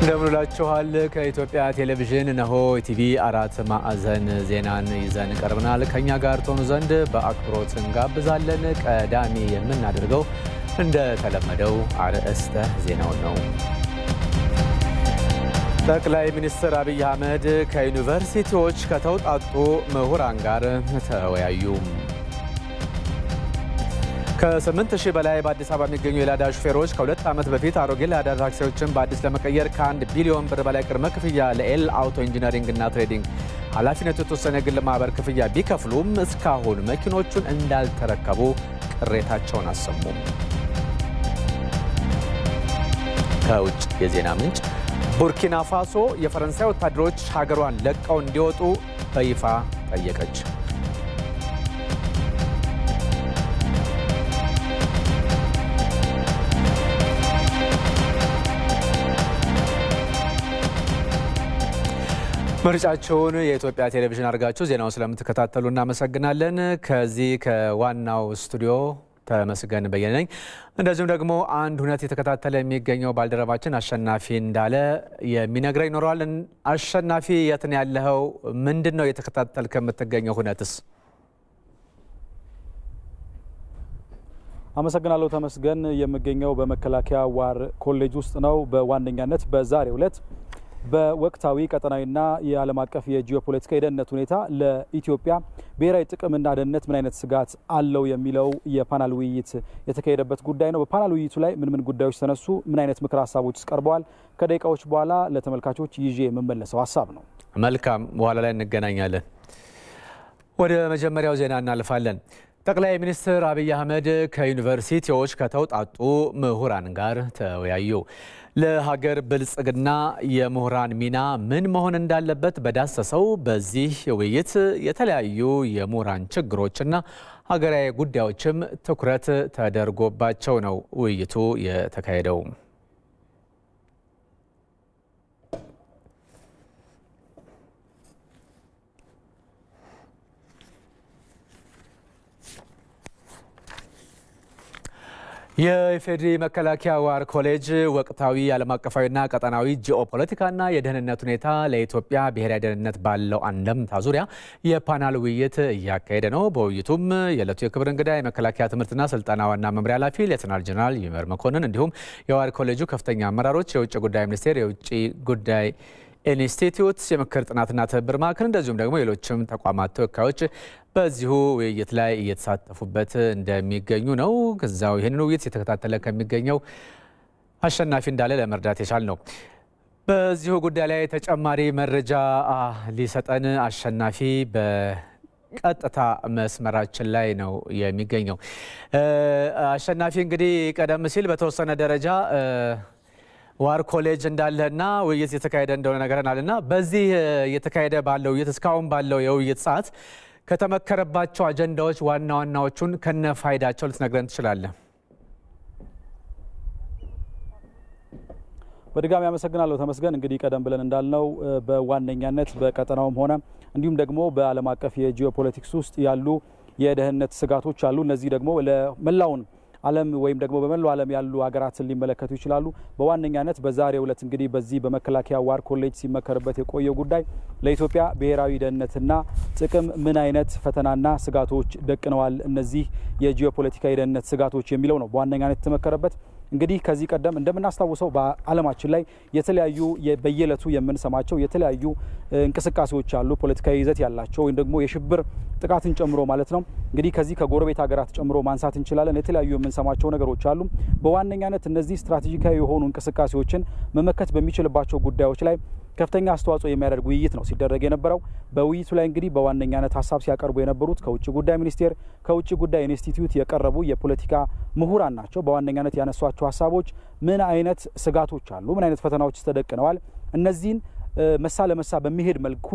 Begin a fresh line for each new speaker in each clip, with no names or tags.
እንደምንላችኋል ከኢትዮጵያ ቴሌቪዥን ነሆ ኢቲቪ አራት ማዕዘን ዜናን ይዘን ቀርበናል። ከኛ ጋር ሆኑ ዘንድ በአክብሮት እንጋብዛለን። ቀዳሚ የምናደርገው እንደተለመደው አርዕስተ ዜናውን ነው። ጠቅላይ ሚኒስትር አብይ አህመድ ከዩኒቨርሲቲዎች ከተውጣጡ ምሁራን ጋር ተወያዩ። ከ8000 በላይ በአዲስ አበባ የሚገኙ የላዳ ሹፌሮች ከ2 ዓመት በፊት አሮጌ ላዳ ታክሲዎችን በአዲስ ለመቀየር ከ1 ቢሊዮን ብር በላይ ቅድመ ክፍያ ለኤል አውቶ ኢንጂነሪንግ እና ትሬዲንግ ኃላፊነቱ የተወሰነ ግል ማህበር ክፍያ ቢከፍሉም እስካሁን መኪኖቹን እንዳልተረከቡ ቅሬታቸውን አሰሙ። ከውጭ የዜና ምንጭ ቡርኪና ፋሶ የፈረንሳይ ወታደሮች ሀገሯን ለቀው እንዲወጡ በይፋ ጠየቀች። ምርጫቸውን የኢትዮጵያ ቴሌቪዥን አድርጋችሁ ዜናውን ስለምትከታተሉ እናመሰግናለን። ከዚህ ከዋናው ስቱዲዮ ተመስገን በየነ ነኝ። እንደዚሁም ደግሞ አንድ ሁነት የተከታተለ የሚገኘው ባልደረባችን አሸናፊ እንዳለ የሚነግረኝ ይኖራል። አሸናፊ የት ነው ያለኸው? ምንድነው የተከታተልከው የምትገኘው ሁነትስ?
አመሰግናለሁ ተመስገን። የምገኘው በመከላከያ ዋር ኮሌጅ ውስጥ ነው። በዋነኛነት በዛሬው ዕለት በወቅታዊ ቀጠናዊና የዓለም አቀፍ የጂኦፖለቲካ የደህንነት ሁኔታ ለኢትዮጵያ ብሔራዊ ጥቅምና ደህንነት ምን አይነት ስጋት አለው የሚለው የፓናል ውይይት የተካሄደበት ጉዳይ ነው። በፓናል ውይይቱ ላይ ምን ጉዳዮች ተነሱ፣ ምን አይነት ምክር ሀሳቦች ቀርበዋል፣ ከደቂቃዎች በኋላ ለተመልካቾች ይዤ የምመለሰው ሀሳብ ነው።
መልካም፣ በኋላ ላይ እንገናኛለን። ወደ መጀመሪያው ዜና እናልፋለን። ጠቅላይ ሚኒስትር አብይ አህመድ ከዩኒቨርሲቲዎች ከተውጣጡ ምሁራን ጋር ተወያዩ። ለሀገር ብልጽግና የምሁራን ሚና ምን መሆን እንዳለበት በዳሰሰው በዚህ ውይይት የተለያዩ የምሁራን ችግሮችና ሀገራዊ ጉዳዮችም ትኩረት ተደርጎባቸው ነው ውይይቱ የተካሄደው። የኢፌዴሪ መከላከያ ዋር ኮሌጅ ወቅታዊ ዓለም አቀፋዊና ቀጠናዊ ጂኦፖለቲካና የደህንነት ሁኔታ ለኢትዮጵያ ብሔራዊ ደህንነት ባለው አንደምታ ዙሪያ የፓናል ውይይት እያካሄደ ነው። በውይይቱም የዕለቱ የክብር እንግዳ የመከላከያ ትምህርትና ስልጠና ዋና መምሪያ ኃላፊ ሌተናል ጀነራል ይመር መኮንን እንዲሁም የዋር ኮሌጁ ከፍተኛ አመራሮች፣ የውጭ ጉዳይ ሚኒስቴር የውጭ ጉዳይ ኢንስቲትዩት የምክር ጥናትና ትብብር ማዕከል እንደዚሁም ደግሞ ሌሎችም ተቋማት ተወካዮች በዚሁ ውይይት ላይ እየተሳተፉበት እንደሚገኙ ነው። ከዛው ይህንን ውይይት የተከታተለ ከሚገኘው አሸናፊ እንዳለ ለመርዳት የቻል ነው። በዚሁ ጉዳይ ላይ ተጨማሪ መረጃ ሊሰጠን አሸናፊ በቀጥታ መስመራችን ላይ ነው የሚገኘው። አሸናፊ እንግዲህ ቀደም ሲል በተወሰነ ደረጃ ዋር ኮሌጅ እንዳለና ውይይት የተካሄደ እንደሆነ ነገርናልና በዚህ የተካሄደ ባለው ውይይት እስካሁን ባለው የውይይት ሰዓት ከተመከረባቸው አጀንዳዎች ዋና ዋናዎቹን ከነፋይዳቸው ልትነግረን ትችላለህ?
በድጋሚ አመሰግናለሁ ተመስገን። እንግዲህ ቀደም ብለን እንዳልነው በዋነኛነት በቀጠናውም ሆነ እንዲሁም ደግሞ በዓለም አቀፍ የጂኦፖለቲክስ ውስጥ ያሉ የደህንነት ስጋቶች አሉ። እነዚህ ደግሞ ለመላውን ዓለም ወይም ደግሞ በመላው ዓለም ያሉ ሀገራትን ሊመለከቱ ይችላሉ። በዋነኛነት በዛሬው ዕለት እንግዲህ በዚህ በመከላከያ ዋር ኮሌጅ ሲመከርበት የቆየው ጉዳይ ለኢትዮጵያ ብሔራዊ ደህንነትና ጥቅም ምን አይነት ፈተናና ስጋቶች ደቅነዋል እነዚህ የጂኦፖለቲካ የደህንነት ስጋቶች የሚለው ነው በዋነኛነት የተመከረበት። እንግዲህ ከዚህ ቀደም እንደምናስታውሰው በዓለማችን ላይ የተለያዩ በየዕለቱ የምንሰማቸው የተለያዩ እንቅስቃሴዎች አሉ፣ ፖለቲካዊ ይዘት ያላቸው ወይም ደግሞ የሽብር ጥቃትን ጨምሮ ማለት ነው። እንግዲህ ከዚህ ከጎረቤት ሀገራት ጨምሮ ማንሳት እንችላለን። የተለያዩ የምንሰማቸው ነገሮች አሉ። በዋነኛነት እነዚህ ስትራቴጂካዊ የሆኑ እንቅስቃሴዎችን መመከት በሚችልባቸው ጉዳዮች ላይ ከፍተኛ አስተዋጽኦ የሚያደርግ ውይይት ነው ሲደረግ የነበረው። በውይይቱ ላይ እንግዲህ በዋነኛነት ሀሳብ ሲያቀርቡ የነበሩት ከውጭ ጉዳይ ሚኒስቴር ከውጭ ጉዳይ ኢንስቲትዩት የቀረቡ የፖለቲካ ምሁራን ናቸው። በዋነኛነት ያነሷቸው ሀሳቦች ምን አይነት ስጋቶች አሉ፣ ምን አይነት ፈተናዎች ተደቅነዋል፣ እነዚህን መሳ ለመሳ በሚሄድ መልኩ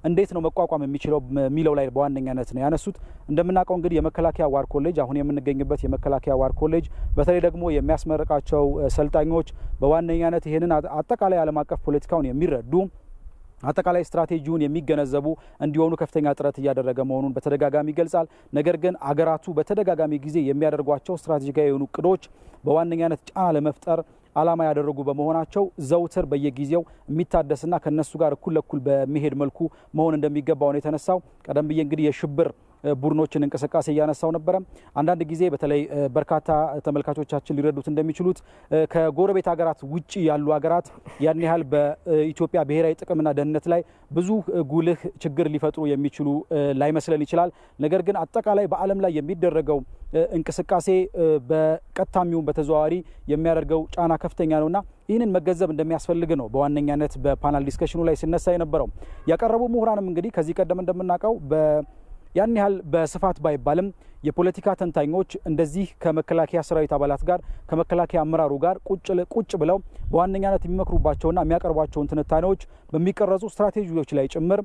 እንዴት ነው መቋቋም የሚችለው የሚለው ላይ በዋነኛነት ነው ያነሱት። እንደምናውቀው እንግዲህ የመከላከያ ዋር ኮሌጅ አሁን የምንገኝበት የመከላከያ ዋር ኮሌጅ በተለይ ደግሞ የሚያስመርቃቸው ሰልጣኞች በዋነኛነት ይሄንን አጠቃላይ ዓለም አቀፍ ፖለቲካውን የሚረዱ አጠቃላይ ስትራቴጂውን የሚገነዘቡ እንዲሆኑ ከፍተኛ ጥረት እያደረገ መሆኑን በተደጋጋሚ ይገልጻል። ነገር ግን አገራቱ በተደጋጋሚ ጊዜ የሚያደርጓቸው ስትራቴጂካዊ የሆኑ እቅዶች በዋነኛነት ጫና ለመፍጠር ዓላማ ያደረጉ በመሆናቸው ዘውትር በየጊዜው የሚታደስና ከነሱ ጋር እኩል ለኩል በሚሄድ መልኩ መሆን እንደሚገባው ነው የተነሳው። ቀደም ብዬ እንግዲህ የሽብር ቡድኖችን እንቅስቃሴ ያነሳው ነበር። አንዳንድ ጊዜ በተለይ በርካታ ተመልካቾቻችን ሊረዱት እንደሚችሉት ከጎረቤት ሀገራት ውጪ ያሉ ሀገራት ያን ያህል በኢትዮጵያ ብሔራዊ ጥቅምና ደህንነት ላይ ብዙ ጉልህ ችግር ሊፈጥሩ የሚችሉ ላይመስለን ይችላል። ነገር ግን አጠቃላይ በዓለም ላይ የሚደረገው እንቅስቃሴ በቀጥታም በተዘዋዋሪ የሚያደርገው ጫና ከፍተኛ ነውና ይህንን መገንዘብ እንደሚያስፈልግ ነው በዋነኛነት በፓናል ዲስከሽኑ ላይ ሲነሳ የነበረው። ያቀረቡ ምሁራንም እንግዲህ ከዚህ ቀደም እንደምናውቀው ያን ያህል በስፋት ባይባልም የፖለቲካ ተንታኞች እንደዚህ ከመከላከያ ሰራዊት አባላት ጋር ከመከላከያ አመራሩ ጋር ቁጭ ብለው በዋነኛነት የሚመክሩባቸውና የሚያቀርቧቸውን ትንታኔዎች በሚቀረጹ ስትራቴጂዎች ላይ ጭምር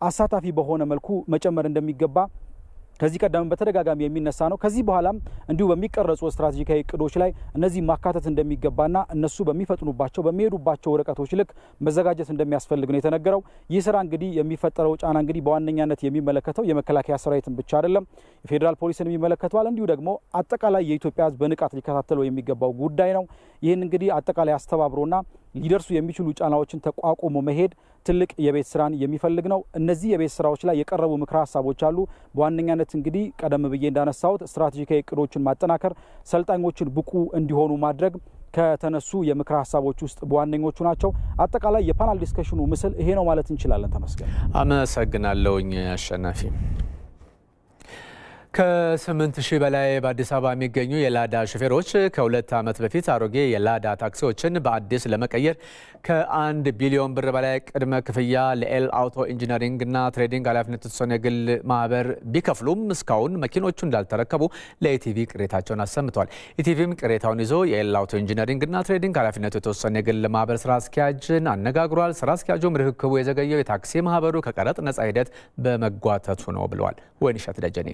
አሳታፊ በሆነ መልኩ መጨመር እንደሚገባ ከዚህ ቀደም በተደጋጋሚ የሚነሳ ነው። ከዚህ በኋላም እንዲሁ በሚቀረጹ ስትራቴጂካዊ እቅዶች ላይ እነዚህ ማካተት እንደሚገባና እነሱ በሚፈጥኑባቸው በሚሄዱባቸው ርቀቶች ልክ መዘጋጀት እንደሚያስፈልግ ነው የተነገረው። ይህ ስራ እንግዲህ የሚፈጠረው ጫና እንግዲህ በዋነኛነት የሚመለከተው የመከላከያ ሰራዊትን ብቻ አይደለም፣ የፌዴራል ፖሊስን የሚመለከተዋል። እንዲሁ ደግሞ አጠቃላይ የኢትዮጵያ ሕዝብ በንቃት ሊከታተለው የሚገባው ጉዳይ ነው። ይህን እንግዲህ አጠቃላይ አስተባብሮና ሊደርሱ የሚችሉ ጫናዎችን ተቋቁሞ መሄድ ትልቅ የቤት ስራን የሚፈልግ ነው። እነዚህ የቤት ስራዎች ላይ የቀረቡ ምክረ ሀሳቦች አሉ። በዋነኛነት እንግዲህ ቀደም ብዬ እንዳነሳሁት ስትራቴጂካዊ እቅዶችን ማጠናከር፣ ሰልጣኞችን ብቁ እንዲሆኑ ማድረግ ከተነሱ የምክረ ሀሳቦች ውስጥ በዋነኞቹ ናቸው። አጠቃላይ የፓናል ዲስከሽኑ ምስል ይሄ ነው ማለት እንችላለን። ተመስገን።
አመሰግናለሁኝ አሸናፊ። ከ8000 በላይ በአዲስ አበባ የሚገኙ የላዳ ሹፌሮች ከ2 ዓመት በፊት አሮጌ የላዳ ታክሲዎችን በአዲስ ለመቀየር ከ1 ቢሊዮን ብር በላይ ቅድመ ክፍያ ለኤል አውቶ ኢንጂነሪንግና ትሬዲንግ ኃላፊነቱ የተወሰነ የግል ማህበር ቢከፍሉም እስካሁን መኪኖቹ እንዳልተረከቡ ለኢቲቪ ቅሬታቸውን አሰምተዋል። ኢቲቪም ቅሬታውን ይዞ የኤል አውቶ ኢንጂነሪንግና ትሬዲንግ ኃላፊነቱ የተወሰነ የግል ማህበር ስራ አስኪያጅን አነጋግሯል። ስራ አስኪያጁም ርክክቡ የዘገየው የታክሲ ማህበሩ ከቀረጥ ነጻ ሂደት በመጓተቱ ነው ብለዋል። ወይንሸት ደጀኔ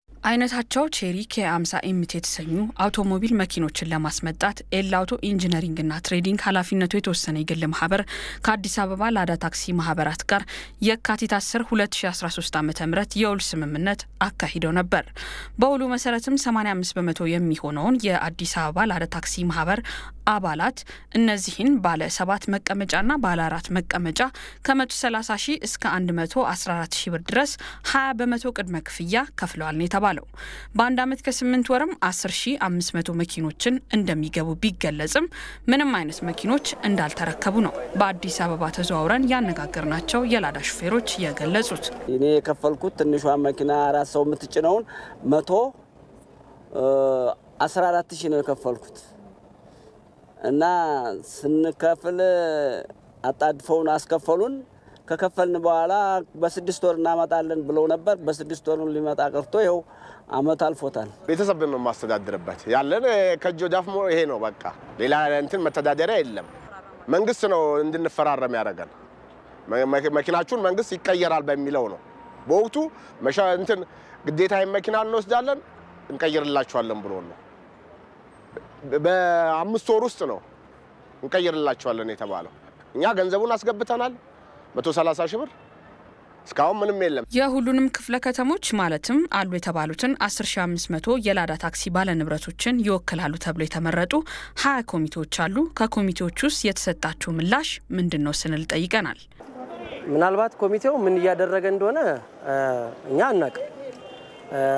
አይነታቸው ቼሪ ከ50 ኤምቲ የተሰኙ አውቶሞቢል መኪኖችን ለማስመጣት ኤል አውቶ ኢንጂነሪንግና ትሬዲንግ ኃላፊነቱ የተወሰነ የግል ማህበር ከአዲስ አበባ ላዳ ታክሲ ማህበራት ጋር የካቲት 10 2013 ዓ.ም የውል ስምምነት አካሂደው ነበር። በውሉ መሰረትም 85% የሚሆነውን የአዲስ አበባ ላዳ ታክሲ ማህበር አባላት እነዚህን ባለ 7 መቀመጫና ባለ 4 መቀመጫ ከ130 ሺህ እስከ 114 ሺህ ብር ድረስ 20% ቅድመ ክፍያ ከፍለዋል ነው የተባለው። በአንድ አመት ከ8 ወርም 10500 መኪኖችን እንደሚገቡ ቢገለጽም ምንም አይነት መኪኖች እንዳልተረከቡ ነው በአዲስ አበባ ተዘዋውረን ያነጋገርናቸው የላዳ ሹፌሮች የገለጹት።
እኔ የከፈልኩት ትንሿ መኪና 4 ሰው የምትጭነውን 114 ሺህ ነው የከፈልኩት እና ስንከፍል አጣድፈውን አስከፈሉን። ከከፈልን በኋላ በ6 ወር እናመጣለን ብለው ነበር። በ6 ወር ሊመጣ ቀርቶ ይኸው አመት አልፎታል።
ቤተሰብን ነው ማስተዳደርበት ያለን ከጆ ዳፍሞ ይሄ ነው በቃ ሌላ እንትን መተዳደሪያ የለም። መንግስት ነው እንድንፈራረም ያደርጋል። መኪናቹን መንግስት ይቀየራል በሚለው ነው በወቅቱ እንትን ግዴታ መኪና እንወስዳለን እንቀይርላችኋለን ብሎ ነው በ5 ወር ውስጥ ነው እንቀይርላችኋለን የተባለው። እኛ ገንዘቡን አስገብተናል 130 ሺህ ብር እስካሁን ምንም የለም።
የሁሉንም ክፍለ ከተሞች ማለትም አሉ የተባሉትን 10500 የላዳ ታክሲ ባለ ንብረቶችን ይወክላሉ ተብሎ የተመረጡ 20 ኮሚቴዎች አሉ። ከኮሚቴዎች ውስጥ የተሰጣቸው ምላሽ ምንድነው ስንል ጠይቀናል።
ምናልባት ኮሚቴው ምን እያደረገ እንደሆነ እኛ አናቅ።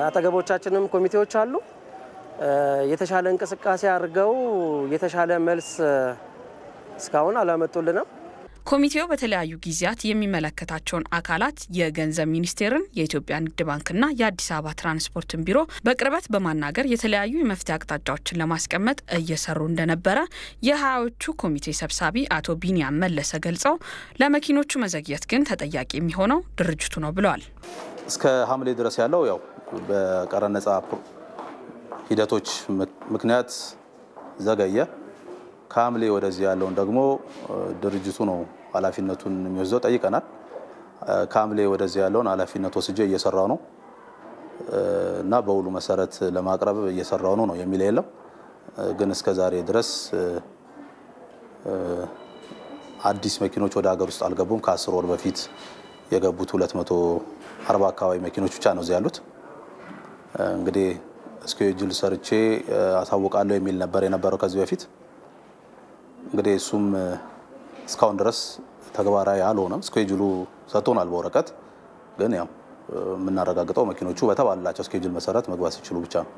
አጠገቦቻችንም ኮሚቴዎች አሉ የተሻለ እንቅስቃሴ አድርገው የተሻለ መልስ እስካሁን አላመጡልንም።
ኮሚቴው በተለያዩ ጊዜያት የሚመለከታቸውን አካላት የገንዘብ ሚኒስቴርን፣ የኢትዮጵያ ንግድ ባንክና የአዲስ አበባ ትራንስፖርት ቢሮ በቅርበት በማናገር የተለያዩ የመፍትሄ አቅጣጫዎችን ለማስቀመጥ እየሰሩ እንደነበረ የሃያዎቹ ኮሚቴ ሰብሳቢ አቶ ቢኒያም መለሰ ገልጸው ለመኪኖቹ መዘግየት ግን ተጠያቂ የሚሆነው ድርጅቱ ነው ብለዋል።
እስከ ሐምሌ ድረስ ያለው ያው በቀረጥ ነጻ ሂደቶች ምክንያት ዘገየ። ከሐምሌ ወደዚህ ያለውን ደግሞ ድርጅቱ ነው ኃላፊነቱን የሚወስደው ጠይቀናል። ከሐምሌ ወደዚህ ያለውን ኃላፊነት ወስጄ እየሰራው ነው እና በውሉ መሰረት ለማቅረብ እየሰራው ነው የሚል የለም። ግን እስከ ዛሬ ድረስ አዲስ መኪኖች ወደ ሀገር ውስጥ አልገቡም። ከ10 ወር በፊት የገቡት 240 አካባቢ መኪኖች ብቻ ነው እዚህ ያሉት። እንግዲህ እስኬጁል ሰርቼ አሳውቃለሁ የሚል ነበር የነበረው ከዚህ በፊት እንግዲህ እሱም እስካሁን ድረስ ተግባራዊ አልሆነም። ስኬጁሉ ሰጥቶናል በወረቀት ግን ያው የምናረጋግጠው መኪኖቹ በተባላቸው ስኬጁል መሰረት መግባት ሲችሉ ብቻ ነው።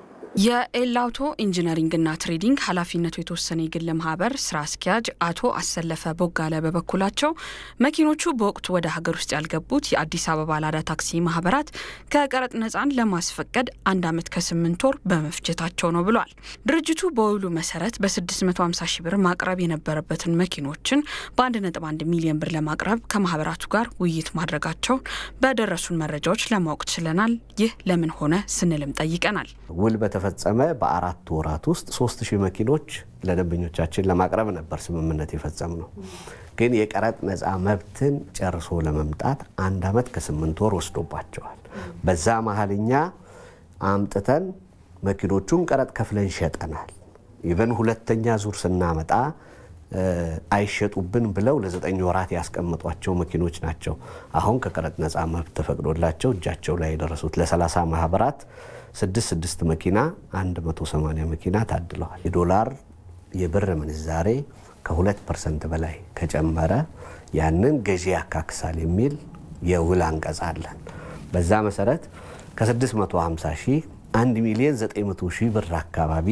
የኤላውቶ ኢንጂነሪንግና ትሬዲንግ ኃላፊነቱ የተወሰነ የግል ማህበር ስራ አስኪያጅ አቶ አሰለፈ ቦጋለ በበኩላቸው መኪኖቹ በወቅቱ ወደ ሀገር ውስጥ ያልገቡት የአዲስ አበባ ላዳ ታክሲ ማህበራት ከቀረጥ ነፃን ለማስፈቀድ 1 ዓመት ከ8 ወር በመፍጀታቸው ነው ብሏል። ድርጅቱ በውሉ መሰረት በ650 ሺህ ብር ማቅረብ የነበረበትን መኪኖችን በ1.1 ሚሊዮን ብር ለማቅረብ ከማህበራቱ ጋር ውይይት ማድረጋቸው በደረሱን መረጃዎች ለማወቅ ችለናል። ይህ ለምን ሆነ ስንልም ጠይቀናል።
ውል በተፈጸመ በ4 ወራት ውስጥ 3000 መኪኖች ለደንበኞቻችን ለማቅረብ ነበር ስምምነት የፈጸምነው። ግን የቀረጥ ነፃ መብትን ጨርሶ ለመምጣት 1 ዓመት ከ8 ወር ወስዶባቸዋል። በዛ መሐልኛ አምጥተን መኪኖቹን ቀረጥ ከፍለን ሸጠናል። ኢቨን ሁለተኛ ዙር ስናመጣ አይሸጡብን ብለው ለ9 ወራት ያስቀምጧቸው መኪኖች ናቸው አሁን ከቀረጥ ነፃ መብት ተፈቅዶላቸው እጃቸው ላይ የደረሱት። ለ30 ማህበራት 6 መኪና 180 መኪና ታድለዋል። የዶላር የብር ምንዛሬ ከ2% በላይ ከጨመረ ያንን ገዢ ያካክሳል የሚል የውል አንቀጽ አለን። በዛ መሰረት ከ650 ሺህ 1 ሚሊዮን 900 ሺህ ብር አካባቢ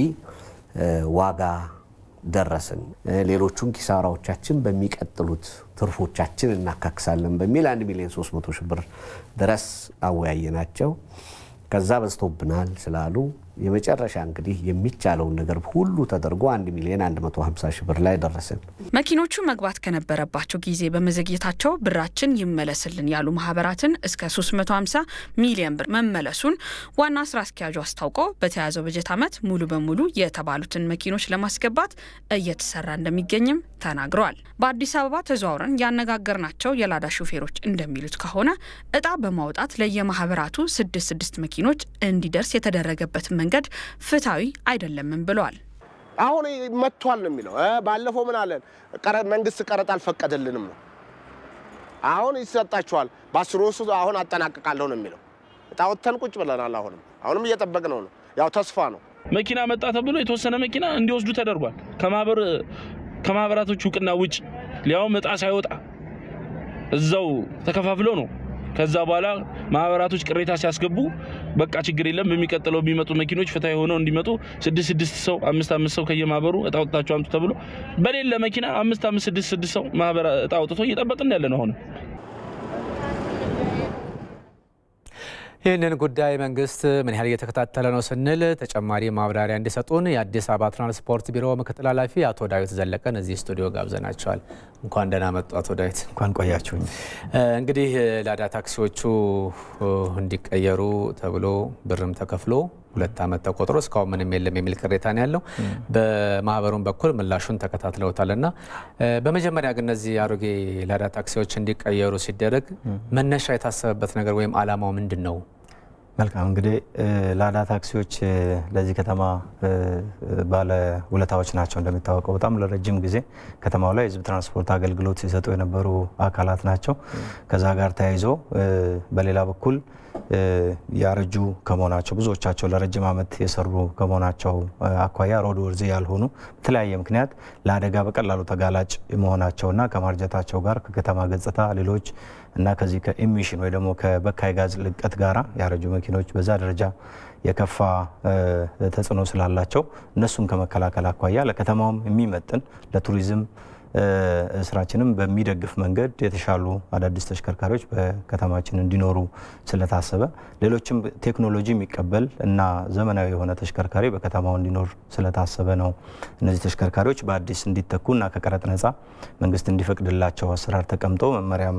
ዋጋ ደረስን። ሌሎቹን ኪሳራዎቻችን በሚቀጥሉት ትርፎቻችን እናካክሳለን በሚል 1 ሚሊዮን 300 ሺህ ብር ድረስ አወያየናቸው። ከዛ በዝቶብናል ስላሉ የመጨረሻ እንግዲህ የሚቻለውን ነገር ሁሉ ተደርጎ 1 ሚሊዮን 150 ሺህ ብር ላይ ደረስን።
መኪኖቹ መግባት ከነበረባቸው ጊዜ በመዘግየታቸው ብራችን ይመለስልን ያሉ ማህበራትን እስከ 350 ሚሊዮን ብር መመለሱን ዋና ስራ አስኪያጁ አስታውቀው በተያዘው በጀት ዓመት ሙሉ በሙሉ የተባሉትን መኪኖች ለማስገባት እየተሰራ እንደሚገኝም ተናግረዋል። በአዲስ አበባ ተዘዋውረን ያነጋገርናቸው የላዳ ሹፌሮች እንደሚሉት ከሆነ እጣ በማውጣት ለየማህበራቱ 6 መኪኖች እንዲደርስ የተደረገበት መንገድ ፍትሃዊ አይደለምም ብለዋል።
አሁን መጥቷል ነው የሚለው። ባለፈው ምን አለን? መንግስት ቀረጥ አልፈቀደልንም ነው። አሁን ይሰጣቸዋል ባስሮሱ አሁን አጠናቀቃለሁ ነው የሚለው። እጣውተን ቁጭ ብለናል። አሁንም እየጠበቅነው ነው። ያው ተስፋ ነው።
መኪና መጣ ተብሎ የተወሰነ መኪና እንዲወስዱ ተደርጓል። ከማህበራቶቹ እውቅና ውጭ ሊያው መጣ ሳይወጣ እዛው ተከፋፍለው ነው። ከዛ በኋላ ማህበራቶች ቅሬታ ሲያስገቡ በቃ ችግር የለም በሚቀጥለው ቢመጡ መኪኖች ፍትሃዊ ሆነው እንዲመጡ 6 ሰው 5 ሰው ከየማህበሩ እጣውጣቸው አምጡ ተብሎ በሌላ መኪና 5 6 ሰው ማህበር እጣውጥቶ እየጠበቅን ያለ ነው አሁን።
ይህንን ጉዳይ መንግስት ምን ያህል እየተከታተለ ነው ስንል ተጨማሪ ማብራሪያ እንዲሰጡን የአዲስ አበባ ትራንስፖርት ቢሮ ምክትል ኃላፊ አቶ ዳዊት ዘለቀን እዚህ ስቱዲዮ ጋብዘናቸዋል። እንኳን ደህና መጡ አቶ ዳዊት።
እንኳን ቆያችሁኝ።
እንግዲህ ላዳ ታክሲዎቹ እንዲቀየሩ ተብሎ ብርም ተከፍሎ 2 ዓመት ተቆጥሮ እስካሁን ምንም የለም የሚል ቅሬታ ነው ያለው። በማህበሩን በኩል ምላሹን ተከታትለውታልና በመጀመሪያ ግን እነዚህ አሮጌ ላዳ ታክሲዎች እንዲቀየሩ ሲደረግ መነሻ የታሰበበት ነገር ወይም አላማው ምንድነው?
መልካም እንግዲህ ላዳ ታክሲዎች ለዚህ ከተማ ባለ ውለታዎች ናቸው። እንደሚታወቀው በጣም ለረጅም ጊዜ ከተማው ላይ ህዝብ ትራንስፖርት አገልግሎት ሲሰጡ የነበሩ አካላት ናቸው። ከዛ ጋር ተያይዞ በሌላ በኩል ያረጁ ከመሆናቸው ብዙዎቻቸው ለረጅም ዓመት የሰሩ ከመሆናቸው አኳያ ሮድ ወርዝ ያልሆኑ በተለያየ ምክንያት ለአደጋ በቀላሉ ተጋላጭ መሆናቸውና ከማርጀታቸው ጋር ከከተማ ገጽታ ሌሎች እና ከዚህ ከኢሚሽን ወይ ደግሞ ከበካይ ጋዝ ልቀት ጋራ ያረጁ መኪኖች በዛ ደረጃ የከፋ ተጽዕኖ ስላላቸው እነሱን ከመከላከል አኳያ ለከተማውም የሚመጥን ለቱሪዝም ስራችንም በሚደግፍ መንገድ የተሻሉ አዳዲስ ተሽከርካሪዎች በከተማችን እንዲኖሩ ስለታሰበ ሌሎችም ቴክኖሎጂ የሚቀበል እና ዘመናዊ የሆነ ተሽከርካሪ በከተማው እንዲኖር ስለታሰበ ነው እነዚህ ተሽከርካሪዎች በአዲስ እንዲተኩና ከቀረጥ ነፃ መንግስት እንዲፈቅድላቸው አሰራር ተቀምጦ መመሪያም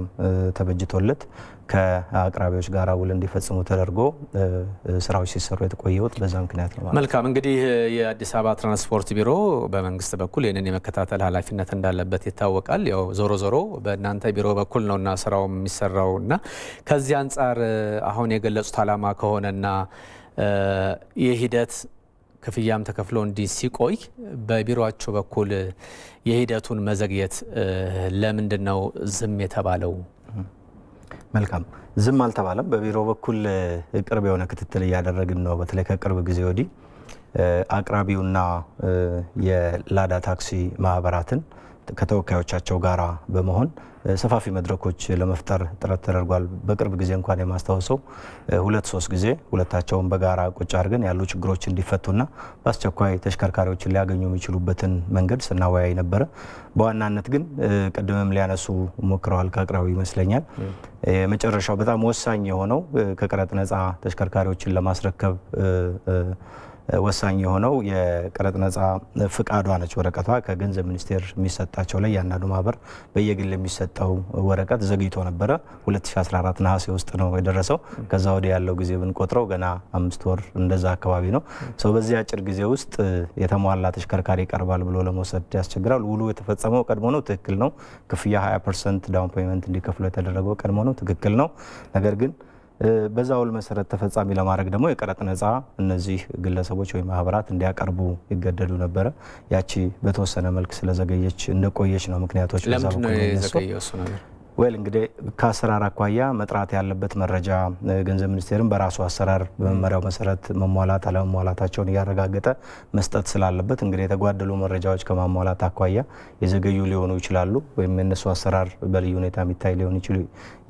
ተበጅቶለት ከአቅራቢዎች ጋር ውል እንዲፈጽሙ ተደርጎ ስራዎች ሲሰሩ የተቆየውት በዛ ምክንያት ነው።
መልካም እንግዲህ የአዲስ አበባ ትራንስፖርት ቢሮ በመንግስት በኩል የነን የመከታተል ኃላፊነት እንዳለበት ይታወቃል። ያው ዞሮ በእናንተ ቢሮ በኩል ነውና ስራው የሚሰራውና ከዚህ አንፃር አሁን የገለጹት አላማ ከሆነና የሂደት ክፍያም ተከፍሎ እንዲሲቆይ በቢሮአቸው በኩል የሂደቱን መዘግየት ለምንድነው ዝም የተባለው?
መልካም ዝም አልተባለም። በቢሮ በኩል ቅርብ የሆነ ክትትል እያደረግን ነው። በተለይ ከቅርብ ጊዜ ወዲህ አቅራቢውና የላዳ ታክሲ ማህበራትን ከተወካዮቻቸው ጋራ በመሆን ሰፋፊ መድረኮች ለመፍጠር ጥረት ተደርጓል። በቅርብ ጊዜ እንኳን የማስታወሰው 2-3 ጊዜ ሁለታቸውን በጋራ ቁጭ አድርገን ያሉ ችግሮች እንዲፈቱና በአስቸኳይ ተሽከርካሪዎችን ሊያገኙ የሚችሉበትን መንገድ ስናወያይ ነበረ። በዋናነት ግን ቀደምም ሊያነሱ ሞክረዋል ከአቅራቢ ይመስለኛል የመጨረሻው በጣም ወሳኝ የሆነው ከቀረጥ ነፃ ተሽከርካሪዎችን ለማስረከብ ወሳኝ የሆነው የቀረጥ ነፃ ፍቃዷ ነች። ወረቀቷ ከገንዘብ ሚኒስቴር የሚሰጣቸው ላይ ያንዳንዱ ማህበር በየግል የሚሰጠው ወረቀት ዘግይቶ ነበረ። 2014 ነሐሴ ውስጥ ነው የደረሰው። ከዛ ወዲያ ያለው ጊዜ ብንቆጥረው ገና 5 ወር እንደዛ አካባቢ ነው። ሰው በዚህ አጭር ጊዜ ውስጥ የተሟላ ተሽከርካሪ ይቀርባል ብሎ ለመውሰድ ያስቸግራል። ውሉ የተፈጸመው ቀድሞ ነው፣ ትክክል ነው። ክፍያ 20% ዳውን ፔመንት እንዲከፍሉ የተደረገው ቀድሞ ነው፣ ትክክል ነው። ነገር ግን በዛው መሰረት ተፈጻሚ ለማድረግ ደግሞ የቀረጥ ነፃ እነዚህ ግለሰቦች ወይ ማህበራት እንዲያቀርቡ ይገደዱ ነበረ። ያቺ በተወሰነ መልክ ስለዘገየች እንደቆየች ነው ምክንያቶች።
ለምን ነው የዘገየው እሱ ነገር?
ወል እንግዲህ ከአሰራር አኳያ መጥራት ያለበት መረጃ ገንዘብ ሚኒስቴርም በራሱ አሰራር በመመሪያው መሰረት መሟላት አለመሟላታቸውን እያረጋገጠ መስጠት ስላለበት እንግዲህ የተጓደሉ መረጃዎች ከማሟላት አኳያ የዘገዩ ሊሆኑ ይችላሉ፣ ወይም የነሱ አሰራር በልዩ ሁኔታ የሚታይ ሊሆን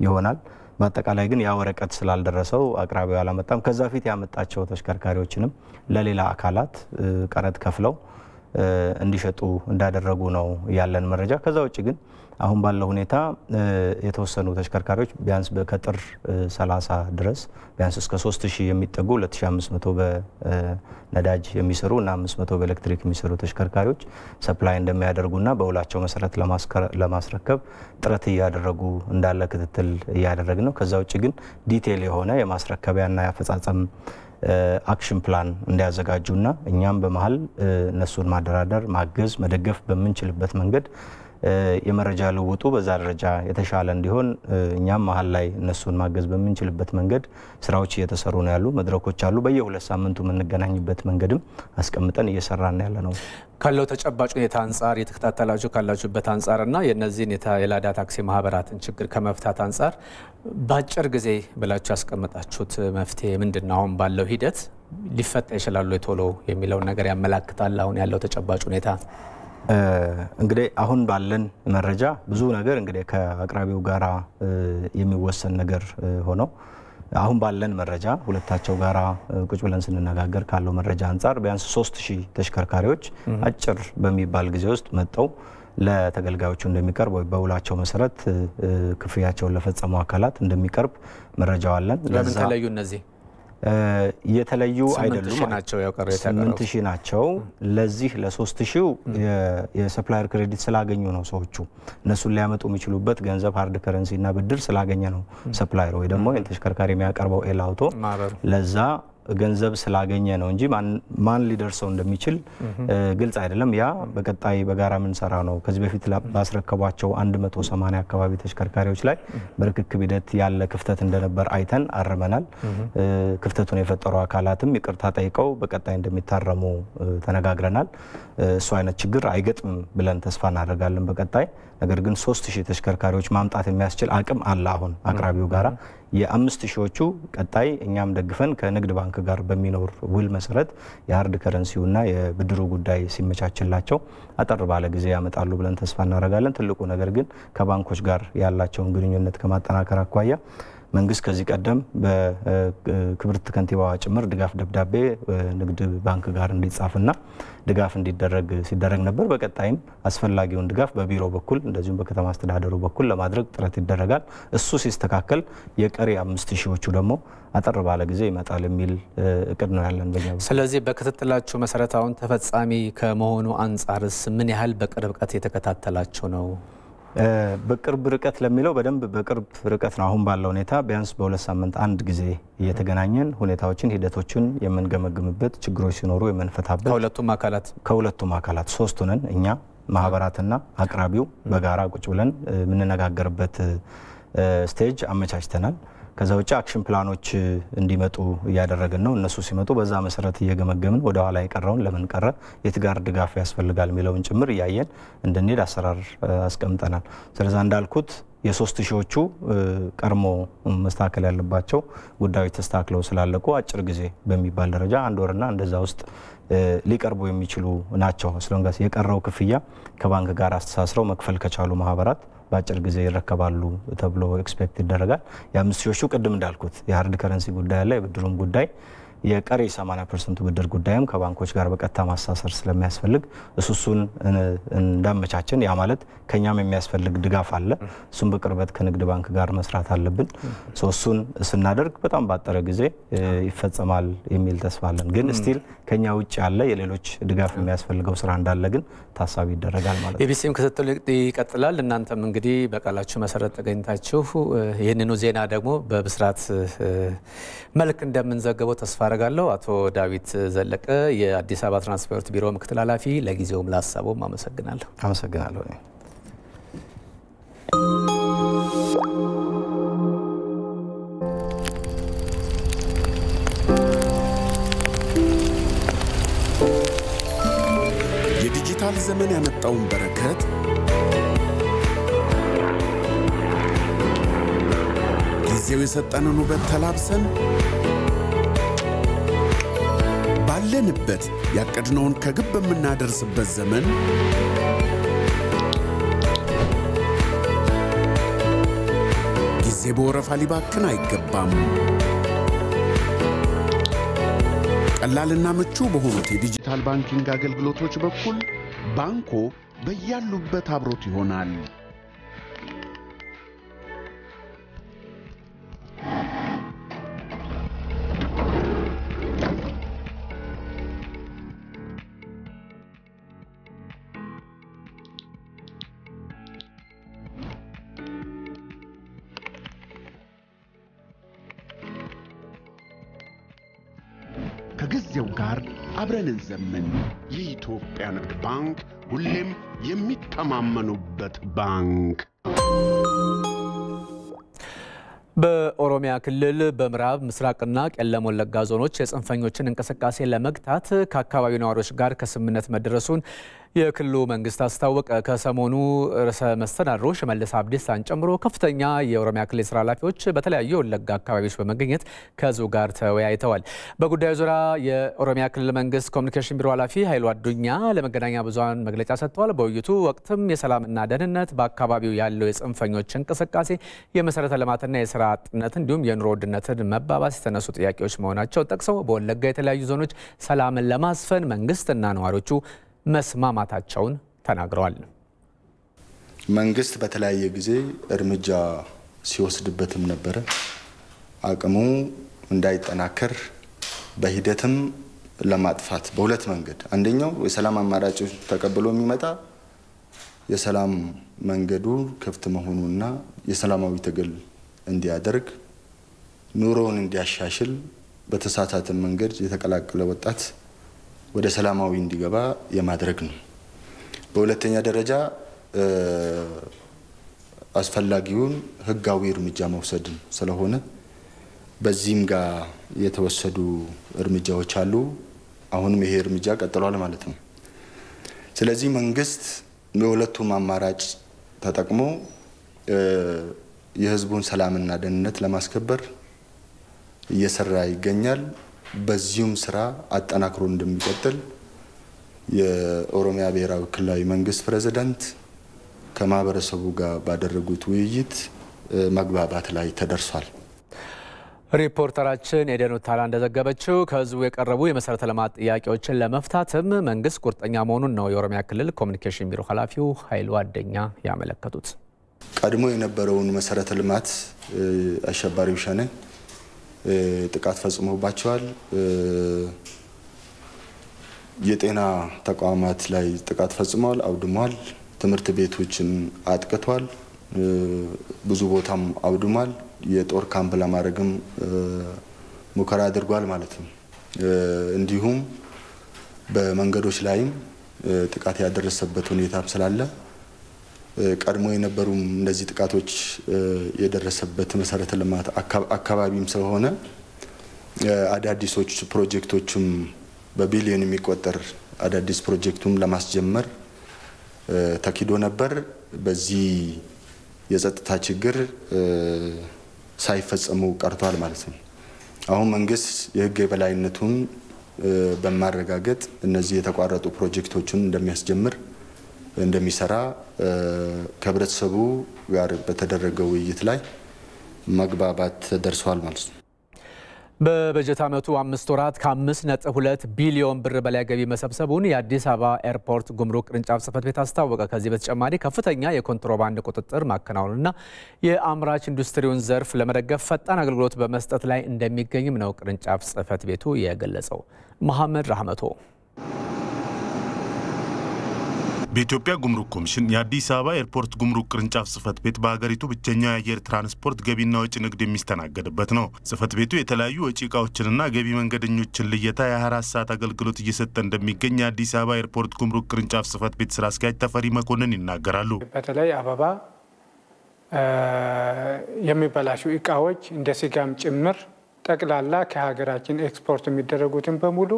ይሆናል። በአጠቃላይ ግን ያ ወረቀት ስላልደረሰው አቅራቢው አላመጣም። ከዛ ፊት ያመጣቸው ተሽከርካሪዎችንም ለሌላ አካላት ቀረጥ ከፍለው እንዲሸጡ እንዳደረጉ ነው ያለን መረጃ። ከዛ ውጭ ግን አሁን ባለው ሁኔታ የተወሰኑ ተሽከርካሪዎች ቢያንስ በከጥር 30 ድረስ ቢያንስ እስከ 3000 የሚጠጉ 2500 በነዳጅ የሚሰሩ እና 500 በኤሌክትሪክ የሚሰሩ ተሽከርካሪዎች ሰፕላይ እንደሚያደርጉና በውላቸው መሰረት ለማስረከብ ጥረት እያደረጉ እንዳለ ክትትል እያደረግን ነው። ከዛ ውጭ ግን ዲቴል የሆነ የማስረከቢያና የአፈጻጸም አክሽን ፕላን እንዲያዘጋጁና እኛም በመሀል እነሱን ማደራደር፣ ማገዝ፣ መደገፍ በምንችልበት መንገድ የመረጃ ልውጡ በዛ ደረጃ የተሻለ እንዲሆን እኛም መሀል ላይ እነሱን ማገዝ በምንችልበት መንገድ ስራዎች እየተሰሩ ነው ያሉ መድረኮች አሉ። በየ2 ሳምንቱ የምንገናኝበት መንገድም አስቀምጠን እየሰራን ያለ ነው።
ካለው ተጨባጭ ሁኔታ አንጻር የተከታተላችሁ ካላችሁበት አንጻርና የነዚህን የላዳ ታክሲ ማህበራትን ችግር ከመፍታት አንጻር በአጭር ጊዜ ብላችሁ ያስቀመጣችሁት መፍትሄ ምንድነው? አሁን ባለው ሂደት ሊፈታ ይችላል ቶሎ የሚለውን ነገር ያመላክታል አሁን ያለው ተጨባጭ ሁኔታ?
እንግዲህ አሁን ባለን መረጃ ብዙ ነገር እንግዲህ ከአቅራቢው ጋራ የሚወሰን ነገር ሆኖ አሁን ባለን መረጃ ሁለታቸው ጋራ ቁጭ ብለን ስንነጋገር ካለው መረጃ አንጻር ቢያንስ 3000 ተሽከርካሪዎች አጭር በሚባል ጊዜ ውስጥ መጣው ለተገልጋዮቹ እንደሚቀርብ ወይ በውላቸው መሰረት ክፍያቸውን ለፈጸሙ አካላት እንደሚቀርብ መረጃው አለን።
ለምን ተለዩ? እነዚህ
የተለዩ አይደሉም
ናቸው ያቀረው
8000 ናቸው። ለዚህ ለ3000 የሰፕላየር ክሬዲት ስላገኙ ነው ሰዎቹ እነሱን ሊያመጡ የሚችሉበት ገንዘብ ሃርድ ከረንሲ እና ብድር ስላገኘ ነው ሰፕላየር ወይ ደግሞ ተሽከርካሪ የሚያቀርበው ኤላውቶ ለዛ ገንዘብ ስላገኘ ነው እንጂ ማን ሊደርሰው እንደሚችል ግልጽ አይደለም። ያ በቀጣይ በጋራ ምን ሰራ ነው። ከዚህ በፊት ባስረከቧቸው 180 አካባቢ ተሽከርካሪዎች ላይ በርክክብ ሂደት ያለ ክፍተት እንደነበር አይተን አርመናል። ክፍተቱን የፈጠሩ አካላትም ይቅርታ ጠይቀው በቀጣይ እንደሚታረሙ ተነጋግረናል። እሱ አይነት ችግር አይገጥም ብለን ተስፋ እናደርጋለን በቀጣይ። ነገር ግን 3000 ተሽከርካሪዎች ማምጣት የሚያስችል አቅም አለ አሁን አቅራቢው ጋራ። የ5000ዎቹ ቀጣይ እኛም ደግፈን ከንግድ ባንክ ጋር በሚኖር ውል መሰረት የሃርድ ከረንሲውና የብድሩ ጉዳይ ሲመቻችላቸው አጠር ባለ ጊዜ ያመጣሉ ብለን ተስፋ እናደርጋለን። ትልቁ ነገር ግን ከባንኮች ጋር ያላቸውን ግንኙነት ከማጠናከር አኳያ መንግስት ከዚህ ቀደም በክብርት ከንቲባዋ ጭምር ድጋፍ ደብዳቤ ንግድ ባንክ ጋር እንዲጻፍና ድጋፍ እንዲደረግ ሲደረግ ነበር። በቀጣይም አስፈላጊውን ድጋፍ በቢሮ በኩል እንደዚሁም በከተማ አስተዳደሩ በኩል ለማድረግ ጥረት ይደረጋል። እሱ ሲስተካከል የቀሪ 5000ዎቹ ደግሞ አጠር ባለ ጊዜ ይመጣል የሚል እቅድ ነው ያለን በእኛ።
ስለዚህ በክትትላችሁ መሰረት አሁን ተፈጻሚ ከመሆኑ አንጻርስ ምን ያህል በቅርብ ርቀት የተከታተላችሁ ነው?
በቅርብ ርቀት ለሚለው በደንብ በቅርብ ርቀት ነው። አሁን ባለው ሁኔታ ቢያንስ በ2 ሳምንት አንድ ጊዜ እየተገናኘን ሁኔታዎችን ሂደቶችን የምንገመግምበት ችግሮች ሲኖሩ የምንፈታበት ከሁለቱም አካላት ሶስቱ ነን እኛ ማህበራትና አቅራቢው በጋራ ቁጭ ብለን የምንነጋገርበት ስቴጅ አመቻችተናል። ከዛ ውጭ አክሽን ፕላኖች እንዲመጡ እያደረግን ነው። እነሱ ሲመጡ በዛ መሰረት እየገመገምን ወደ ኋላ የቀረውን ለምን ቀረ፣ የት ጋር ድጋፍ ያስፈልጋል የሚለውን ጭምር እያየን እንድንሄድ አሰራር አስቀምጠናል። ስለዚህ እንዳልኩት የሶስት ሺዎቹ ቀርሞ መስተካከል ያለባቸው ጉዳዮች ተስተካክለው ስላለቁ አጭር ጊዜ በሚባል ደረጃ 1 ወርና እንደዛ ውስጥ ሊቀርቡ የሚችሉ ናቸው። ስለንጋስ የቀረው ክፍያ ከባንክ ጋር አስተሳስረው መክፈል ከቻሉ ማህበራት በአጭር ጊዜ ይረከባሉ ተብሎ ኤክስፔክት ይደረጋል። የ5 ሺዎቹ ቅድም እንዳልኩት የሃርድ ከረንሲ ጉዳይ አለ፣ የብድሩም ጉዳይ የቀሪ 80% ብድር ጉዳይም ከባንኮች ጋር በቀጥታ ማስተሳሰር ስለሚያስፈልግ እሱን እንዳመቻችን ያ ማለት ከኛም የሚያስፈልግ ድጋፍ አለ። እሱን በቅርበት ከንግድ ባንክ ጋር መስራት አለብን። እሱን ስናደርግ በጣም ባጠረ ጊዜ ይፈጸማል የሚል ተስፋ አለን። ግን ስቲል ከኛ ውጭ ያለ የሌሎች ድጋፍ የሚያስፈልገው ስራ እንዳለ ግን ታሳቢ ይደረጋል ማለት ነው።
ኤቢሲም ክትትል ይቀጥላል። እናንተም እንግዲህ በቃላችሁ መሰረት ተገኝታችሁ ይህንኑ ዜና ደግሞ በብስራት መልክ እንደምንዘግበው ተስፋ አደርጋለሁ። አቶ ዳዊት ዘለቀ የአዲስ አበባ ትራንስፖርት ቢሮ ምክትል ኃላፊ፣ ለጊዜውም ላሳቡም አመሰግናለሁ።
አመሰግናለሁ።
የዲጂታል ዘመን ያመጣውን በረከት ጊዜው የሰጠንን ውበት ተላብሰን ባለንበት ያቀድነውን ከግብ የምናደርስበት ዘመን ጊዜ በወረፋ ሊባክን አይገባም። ቀላልና ምቹ በሆኑት የዲጂታል ባንኪንግ አገልግሎቶች በኩል ባንኮ በያሉበት አብሮት ይሆናል። ከጊዜው ጋር አብረን እንዘምን። የኢትዮጵያ ንግድ ባንክ ሁሌም የሚተማመኑበት ባንክ።
በኦሮሚያ ክልል በምዕራብ ምስራቅና ቄለም ወለጋ ዞኖች የጽንፈኞችን እንቅስቃሴ ለመግታት ከአካባቢው ነዋሪዎች ጋር ከስምምነት መደረሱን የክልሉ መንግስት አስታወቀ። ከሰሞኑ ርዕሰ መስተዳድሩ ሽመልስ አብዲሳን ጨምሮ ከፍተኛ የኦሮሚያ ክልል ስራ ኃላፊዎች በተለያዩ የወለጋ አካባቢዎች በመገኘት ከህዝቡ ጋር ተወያይተዋል። በጉዳዩ ዙሪያ የኦሮሚያ ክልል መንግስት ኮሚኒኬሽን ቢሮ ኃላፊ ኃይሉ አዱኛ ለመገናኛ ብዙሃን መግለጫ ሰጥተዋል። በውይይቱ ወቅትም የሰላምና ደህንነት፣ በአካባቢው ያለው የጽንፈኞች እንቅስቃሴ፣ የመሰረተ ልማትና የስራ አጥነት እንዲሁም የኑሮ ውድነትን መባባስ የተነሱ ጥያቄዎች መሆናቸውን ጠቅሰው በወለጋ የተለያዩ ዞኖች ሰላምን ለማስፈን መንግስትና ነዋሪዎቹ መስማማታቸውን ተናግረዋል።
መንግስት በተለያየ ጊዜ እርምጃ ሲወስድበትም ነበረ። አቅሙ እንዳይጠናከር በሂደትም ለማጥፋት በሁለት መንገድ፣ አንደኛው የሰላም አማራጮች ተቀብሎ የሚመጣ የሰላም መንገዱ ክፍት መሆኑና የሰላማዊ ትግል እንዲያደርግ ኑሮውን እንዲያሻሽል በተሳሳተ መንገድ የተቀላቀለ ወጣት ወደ ሰላማዊ እንዲገባ የማድረግ ነው። በሁለተኛ ደረጃ አስፈላጊውን ህጋዊ እርምጃ መውሰድ ስለሆነ በዚህም ጋር የተወሰዱ እርምጃዎች አሉ። አሁንም ይሄ እርምጃ ቀጥሏል ማለት ነው። ስለዚህ መንግስት የሁለቱም አማራጭ ተጠቅሞ የህዝቡን ሰላምና ደህንነት ለማስከበር እየሰራ ይገኛል። በዚሁም ስራ አጠናክሮ እንደሚቀጥል የኦሮሚያ ብሔራዊ ክልላዊ መንግስት ፕሬዝዳንት ከማህበረሰቡ ጋር ባደረጉት ውይይት መግባባት ላይ ተደርሷል።
ሪፖርተራችን ኤደን ታላ እንደዘገበችው ከህዝቡ የቀረቡ የመሰረተ ልማት ጥያቄዎችን ለመፍታትም መንግስት ቁርጠኛ መሆኑን ነው የኦሮሚያ ክልል ኮሚኒኬሽን ቢሮ ኃላፊው ኃይሉ አዱኛ ያመለከቱት።
ቀድሞ የነበረውን መሰረተ ልማት አሸባሪው ሸኔ ጥቃት ፈጽሞባቸዋል። የጤና ተቋማት ላይ ጥቃት ፈጽሟል፣ አውድሟል። ትምህርት ቤቶችን አጥቅቷል፣ ብዙ ቦታም አውድሟል። የጦር ካምፕ ለማድረግም ሙከራ አድርጓል ማለት ነው። እንዲሁም በመንገዶች ላይም ጥቃት ያደረሰበት ሁኔታ ስላለ ቀድሞ የነበሩ እንደዚህ ጥቃቶች የደረሰበት መሰረተ ልማት አካባቢም ስለሆነ አዳዲሶች ፕሮጀክቶችም በቢሊዮን የሚቆጠር አዳዲስ ፕሮጀክቱም ለማስጀመር ተኪዶ ነበር። በዚህ የጸጥታ ችግር ሳይፈጸሙ ቀርቷል ማለት ነው። አሁን መንግስት የህግ የበላይነቱን በማረጋገጥ እነዚህ የተቋረጡ ፕሮጀክቶችን እንደሚያስጀምር እንደሚሰራ ከህብረተሰቡ ጋር በተደረገው ውይይት ላይ መግባባት ተደርሷል ማለት ነው።
በበጀት ዓመቱ 5 ወራት ከ5.2 ቢሊዮን ብር በላይ ገቢ መሰብሰቡን የአዲስ አበባ ኤርፖርት ጉምሩክ ቅርንጫፍ ጽሕፈት ቤት አስታወቀ። ከዚህ በተጨማሪ ከፍተኛ የኮንትሮባንድ ቁጥጥር ማከናወንና የአምራች ኢንዱስትሪውን ዘርፍ ለመደገፍ ፈጣን አገልግሎት በመስጠት ላይ እንደሚገኝም ነው ቅርንጫፍ ጽሕፈት ቤቱ የገለጸው። መሐመድ ራህመቶ
በኢትዮጵያ ጉምሩክ ኮሚሽን የአዲስ አበባ ኤርፖርት ጉምሩክ ቅርንጫፍ ጽሕፈት ቤት በሀገሪቱ ብቸኛው የአየር ትራንስፖርት ገቢና ወጪ ንግድ የሚስተናገድበት ነው። ጽሕፈት ቤቱ የተለያዩ ወጪ ዕቃዎችንና ገቢ መንገደኞችን ልየታ የ24 ሰዓት አገልግሎት እየሰጠ እንደሚገኝ የአዲስ አበባ ኤርፖርት ጉምሩክ ቅርንጫፍ ጽሕፈት ቤት ስራ አስኪያጅ ተፈሪ መኮንን ይናገራሉ።
በተለይ አበባ የሚበላሹ ዕቃዎች እንደ ስጋም ጭምር ጠቅላላ ከሀገራችን ኤክስፖርት የሚደረጉትን በሙሉ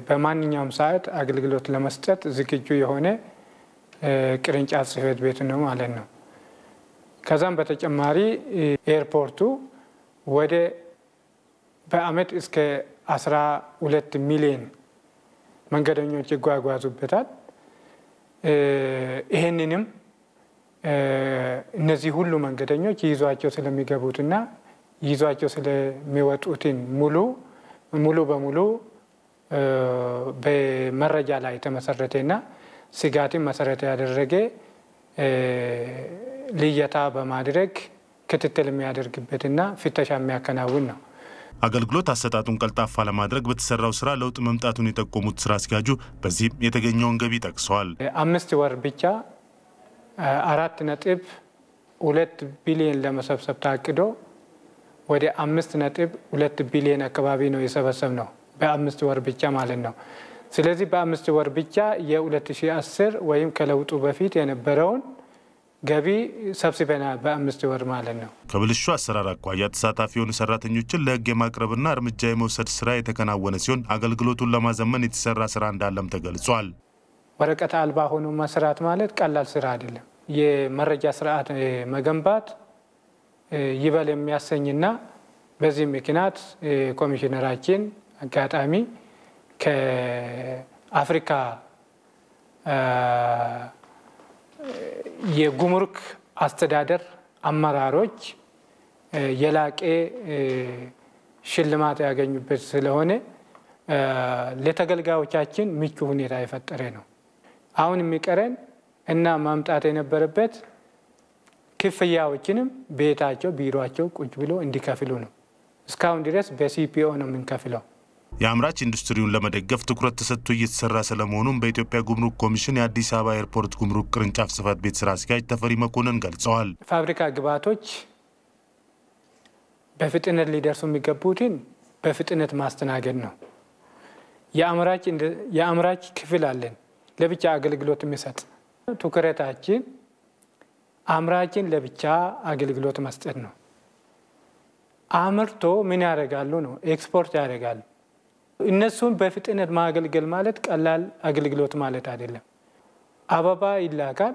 በማንኛውም ሰዓት አገልግሎት ለመስጠት ዝግጁ የሆነ ቅርንጫፍ ጽሕፈት ቤት ነው ማለት ነው። ከዛም በተጨማሪ ኤርፖርቱ ወደ በአመት እስከ 12 ሚሊዮን መንገደኞች ይጓጓዙበታል። ይሄንንም እነዚህ ሁሉ መንገደኞች ይዟቸው ስለሚገቡትና ይዟቸው ስለሚወጡትን ሙሉ በሙሉ በመረጃ ላይ የተመሰረተና ስጋትን መሰረት ያደረገ ልየታ በማድረግ ክትትል የሚያደርግበትና ፍተሻ የሚያከናውን ነው።
አገልግሎት አሰጣጡን ቀልጣፋ ለማድረግ በተሰራው ስራ ለውጥ መምጣቱን የጠቆሙት ስራ አስኪያጁ በዚህም የተገኘውን ገቢ ጠቅሰዋል። 5
ወር ብቻ 4.2 ቢሊዮን ለመሰብሰብ ታቅዶ ወደ 5.2 ቢሊዮን አካባቢ ነው የሰበሰብ ነው በ5 ወር ብቻ ማለት ነው። ስለዚህ በ5 ወር ብቻ የ2010 ወይም ከለውጡ በፊት የነበረውን ገቢ ሰብስበናል በ5 ወር ማለት ነው።
ከብልሹ አሰራር አኳያ ተሳታፊ የሆኑ ሰራተኞችን ለህግ የማቅረብና እርምጃ የመውሰድ ስራ የተከናወነ ሲሆን አገልግሎቱን ለማዘመን የተሰራ ስራ እንዳለም ተገልጿል።
ወረቀት አልባ ሆኖ መስራት ማለት ቀላል ስራ አይደለም። የመረጃ ስርዓት መገንባት ይበል የሚያሰኝና በዚህ ምክንያት ኮሚሽነራችን አጋጣሚ ከአፍሪካ የጉምሩክ አስተዳደር አመራሮች የላቀ ሽልማት ያገኙበት ስለሆነ ለተገልጋዮቻችን ምቹ ሁኔታ የፈጠረ ነው። አሁን የሚቀረን እና ማምጣት የነበረበት ክፍያዎችንም ቤታቸው ቢሮአቸው ቁጭ ብሎ እንዲከፍሉ ነው። እስካሁን ድረስ በሲፒኦ ነው የምንከፍለው።
የአምራች ኢንዱስትሪውን ለመደገፍ ትኩረት ተሰጥቶ እየተሰራ ስለመሆኑም በኢትዮጵያ ጉምሩክ ኮሚሽን የአዲስ አበባ ኤርፖርት ጉምሩክ ቅርንጫፍ ጽሕፈት ቤት ስራ አስኪያጅ ተፈሪ መኮንን ገልጸዋል።
ፋብሪካ ግብዓቶች በፍጥነት ሊደርሱ የሚገቡትን በፍጥነት ማስተናገድ ነው። የአምራች ክፍል አለን ለብቻ አገልግሎት የሚሰጥ ትኩረታችን አምራችን ለብቻ አገልግሎት መስጠት ነው። አምርቶ ምን ያደርጋሉ ነው ኤክስፖርት ያደርጋሉ። እነሱን በፍጥነት ማገልገል ማለት ቀላል አገልግሎት ማለት አይደለም። አበባ ይላካል፣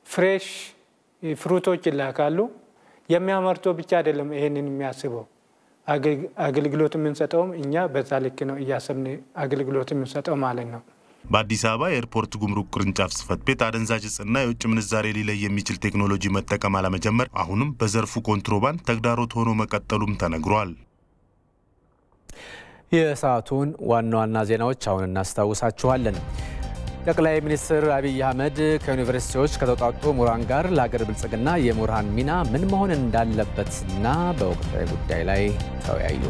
ፍሬሽ ፍሩቶች ይላካሉ። የሚያመርተው ብቻ አይደለም ይሄንን የሚያስበው አገልግሎት የምንሰጠውም እኛ በዛ ልክ ነው እያሰብን አገልግሎት የምንሰጠው ማለት ነው።
በአዲስ አበባ ኤርፖርት ጉምሩክ ቅርንጫፍ ጽሕፈት ቤት አደንዛዥ ዕፅና የውጭ ምንዛሬ ሊለይ የሚችል ቴክኖሎጂ መጠቀም አለመጀመር አሁንም በዘርፉ ኮንትሮባንድ ተግዳሮት ሆኖ መቀጠሉም ተነግሯል።
የሰዓቱን ዋና ዋና ዜናዎች አሁን እናስታውሳችኋለን። ጠቅላይ ሚኒስትር አብይ አህመድ ከዩኒቨርሲቲዎች ከተውጣጡ ምሁራን ጋር ለሀገር ብልጽግና የምሁራን ሚና ምን መሆን እንዳለበትና በወቅታዊ ጉዳይ ላይ ተወያዩ።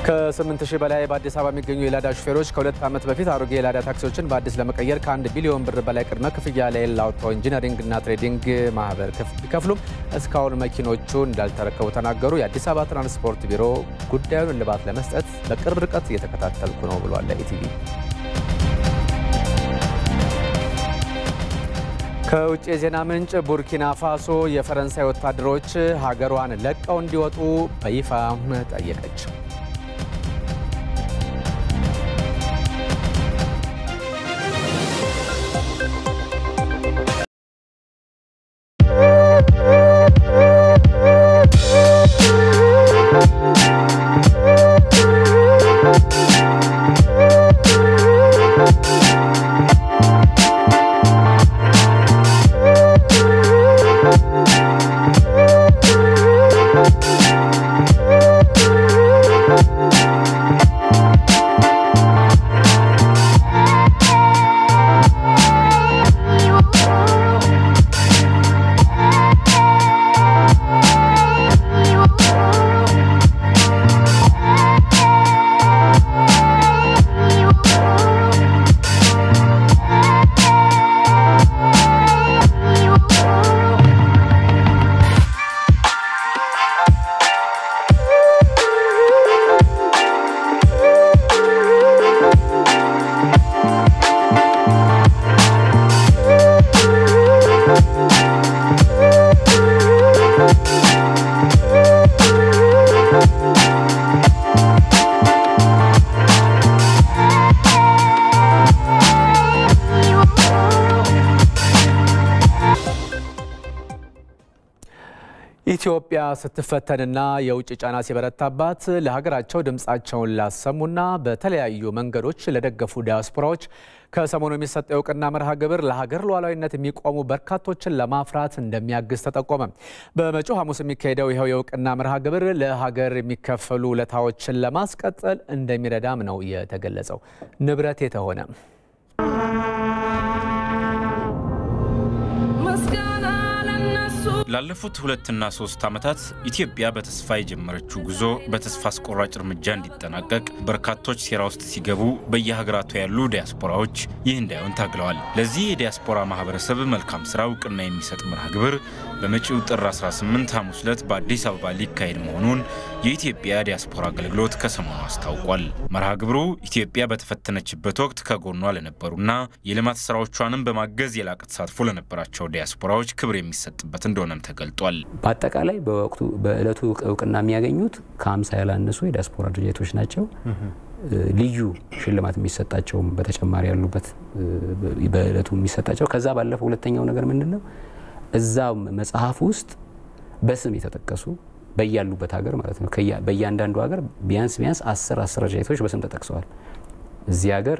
ከ8000 በላይ በአዲስ አበባ የሚገኙ የላዳ ሹፌሮች ከ2 ዓመት በፊት አሮጌ የላዳ ታክሲዎችን በአዲስ ለመቀየር ከ1 ቢሊዮን ብር በላይ ቅድመ ክፍያ ለኤል አውቶ ኢንጂነሪንግና ትሬዲንግ ማህበር ቢከፍሉም እስካሁን መኪኖቹ እንዳልተረከቡ ተናገሩ። የአዲስ አበባ ትራንስፖርት ቢሮ ጉዳዩን እልባት ለመስጠት በቅርብ ርቀት እየተከታተልኩ ነው ብሏል ለኢቲቪ። ከውጭ የዜና ምንጭ ቡርኪና ፋሶ የፈረንሳይ ወታደሮች ሀገሯን ለቀው እንዲወጡ በይፋ ጠየቀች። ኢትዮጵያ ስትፈተንና የውጭ ጫና ሲበረታባት ለሀገራቸው ድምጻቸውን ላሰሙና በተለያዩ መንገዶች ለደገፉ ዲያስፖራዎች ከሰሞኑ የሚሰጠው የእውቅና መርሃ ግብር ለሀገር ሉዓላዊነት የሚቆሙ በርካቶችን ለማፍራት እንደሚያግዝ ተጠቆመ። በመጪው ሐሙስ የሚካሄደው ይኸው የእውቅና መርሃ ግብር ለሀገር የሚከፈሉ ውለታዎችን ለማስቀጠል እንደሚረዳም ነው የተገለጸው። ንብረት የተሆነ
ላለፉት 2 እና 3 ዓመታት ኢትዮጵያ በተስፋ የጀመረችው ጉዞ በተስፋ አስቆራጭ እርምጃ እንዲጠናቀቅ በርካቶች ሴራ ውስጥ ሲገቡ በየሀገራቱ ያሉ ዲያስፖራዎች ይህ እንዳይሆን ታግለዋል። ለዚህ የዲያስፖራ ማህበረሰብ መልካም ስራ እውቅና የሚሰጥ መርሃ ግብር በመጪው ጥር 18 ሐሙስ ዕለት በአዲስ አበባ ሊካሄድ መሆኑን የኢትዮጵያ ዲያስፖራ አገልግሎት ከሰሞኑ አስታውቋል። መርሃ ግብሩ ኢትዮጵያ በተፈተነችበት ወቅት ከጎኗ ለነበሩና የልማት ስራዎቿንም በማገዝ የላቀ ተሳትፎ ለነበራቸው ዲያስፖራዎች ክብር የሚሰጥበት እንደሆነም ተገልጧል።
በአጠቃላይ በወቅቱ በእለቱ እውቅና የሚያገኙት ከ50 ያላነሱ የዲያስፖራ ድርጅቶች ናቸው። ልዩ ሽልማት የሚሰጣቸው በተጨማሪ ያሉበት በእለቱ የሚሰጣቸው። ከዛ ባለፈው ሁለተኛው ነገር ምንድነው? እዛው መጽሐፍ ውስጥ በስም የተጠቀሱ በያሉበት ሀገር ማለት ነው በእያንዳንዱ ሀገር ቢያንስ 10 ድርጅቶች በስም ተጠቅሰዋል። እዚህ ሀገር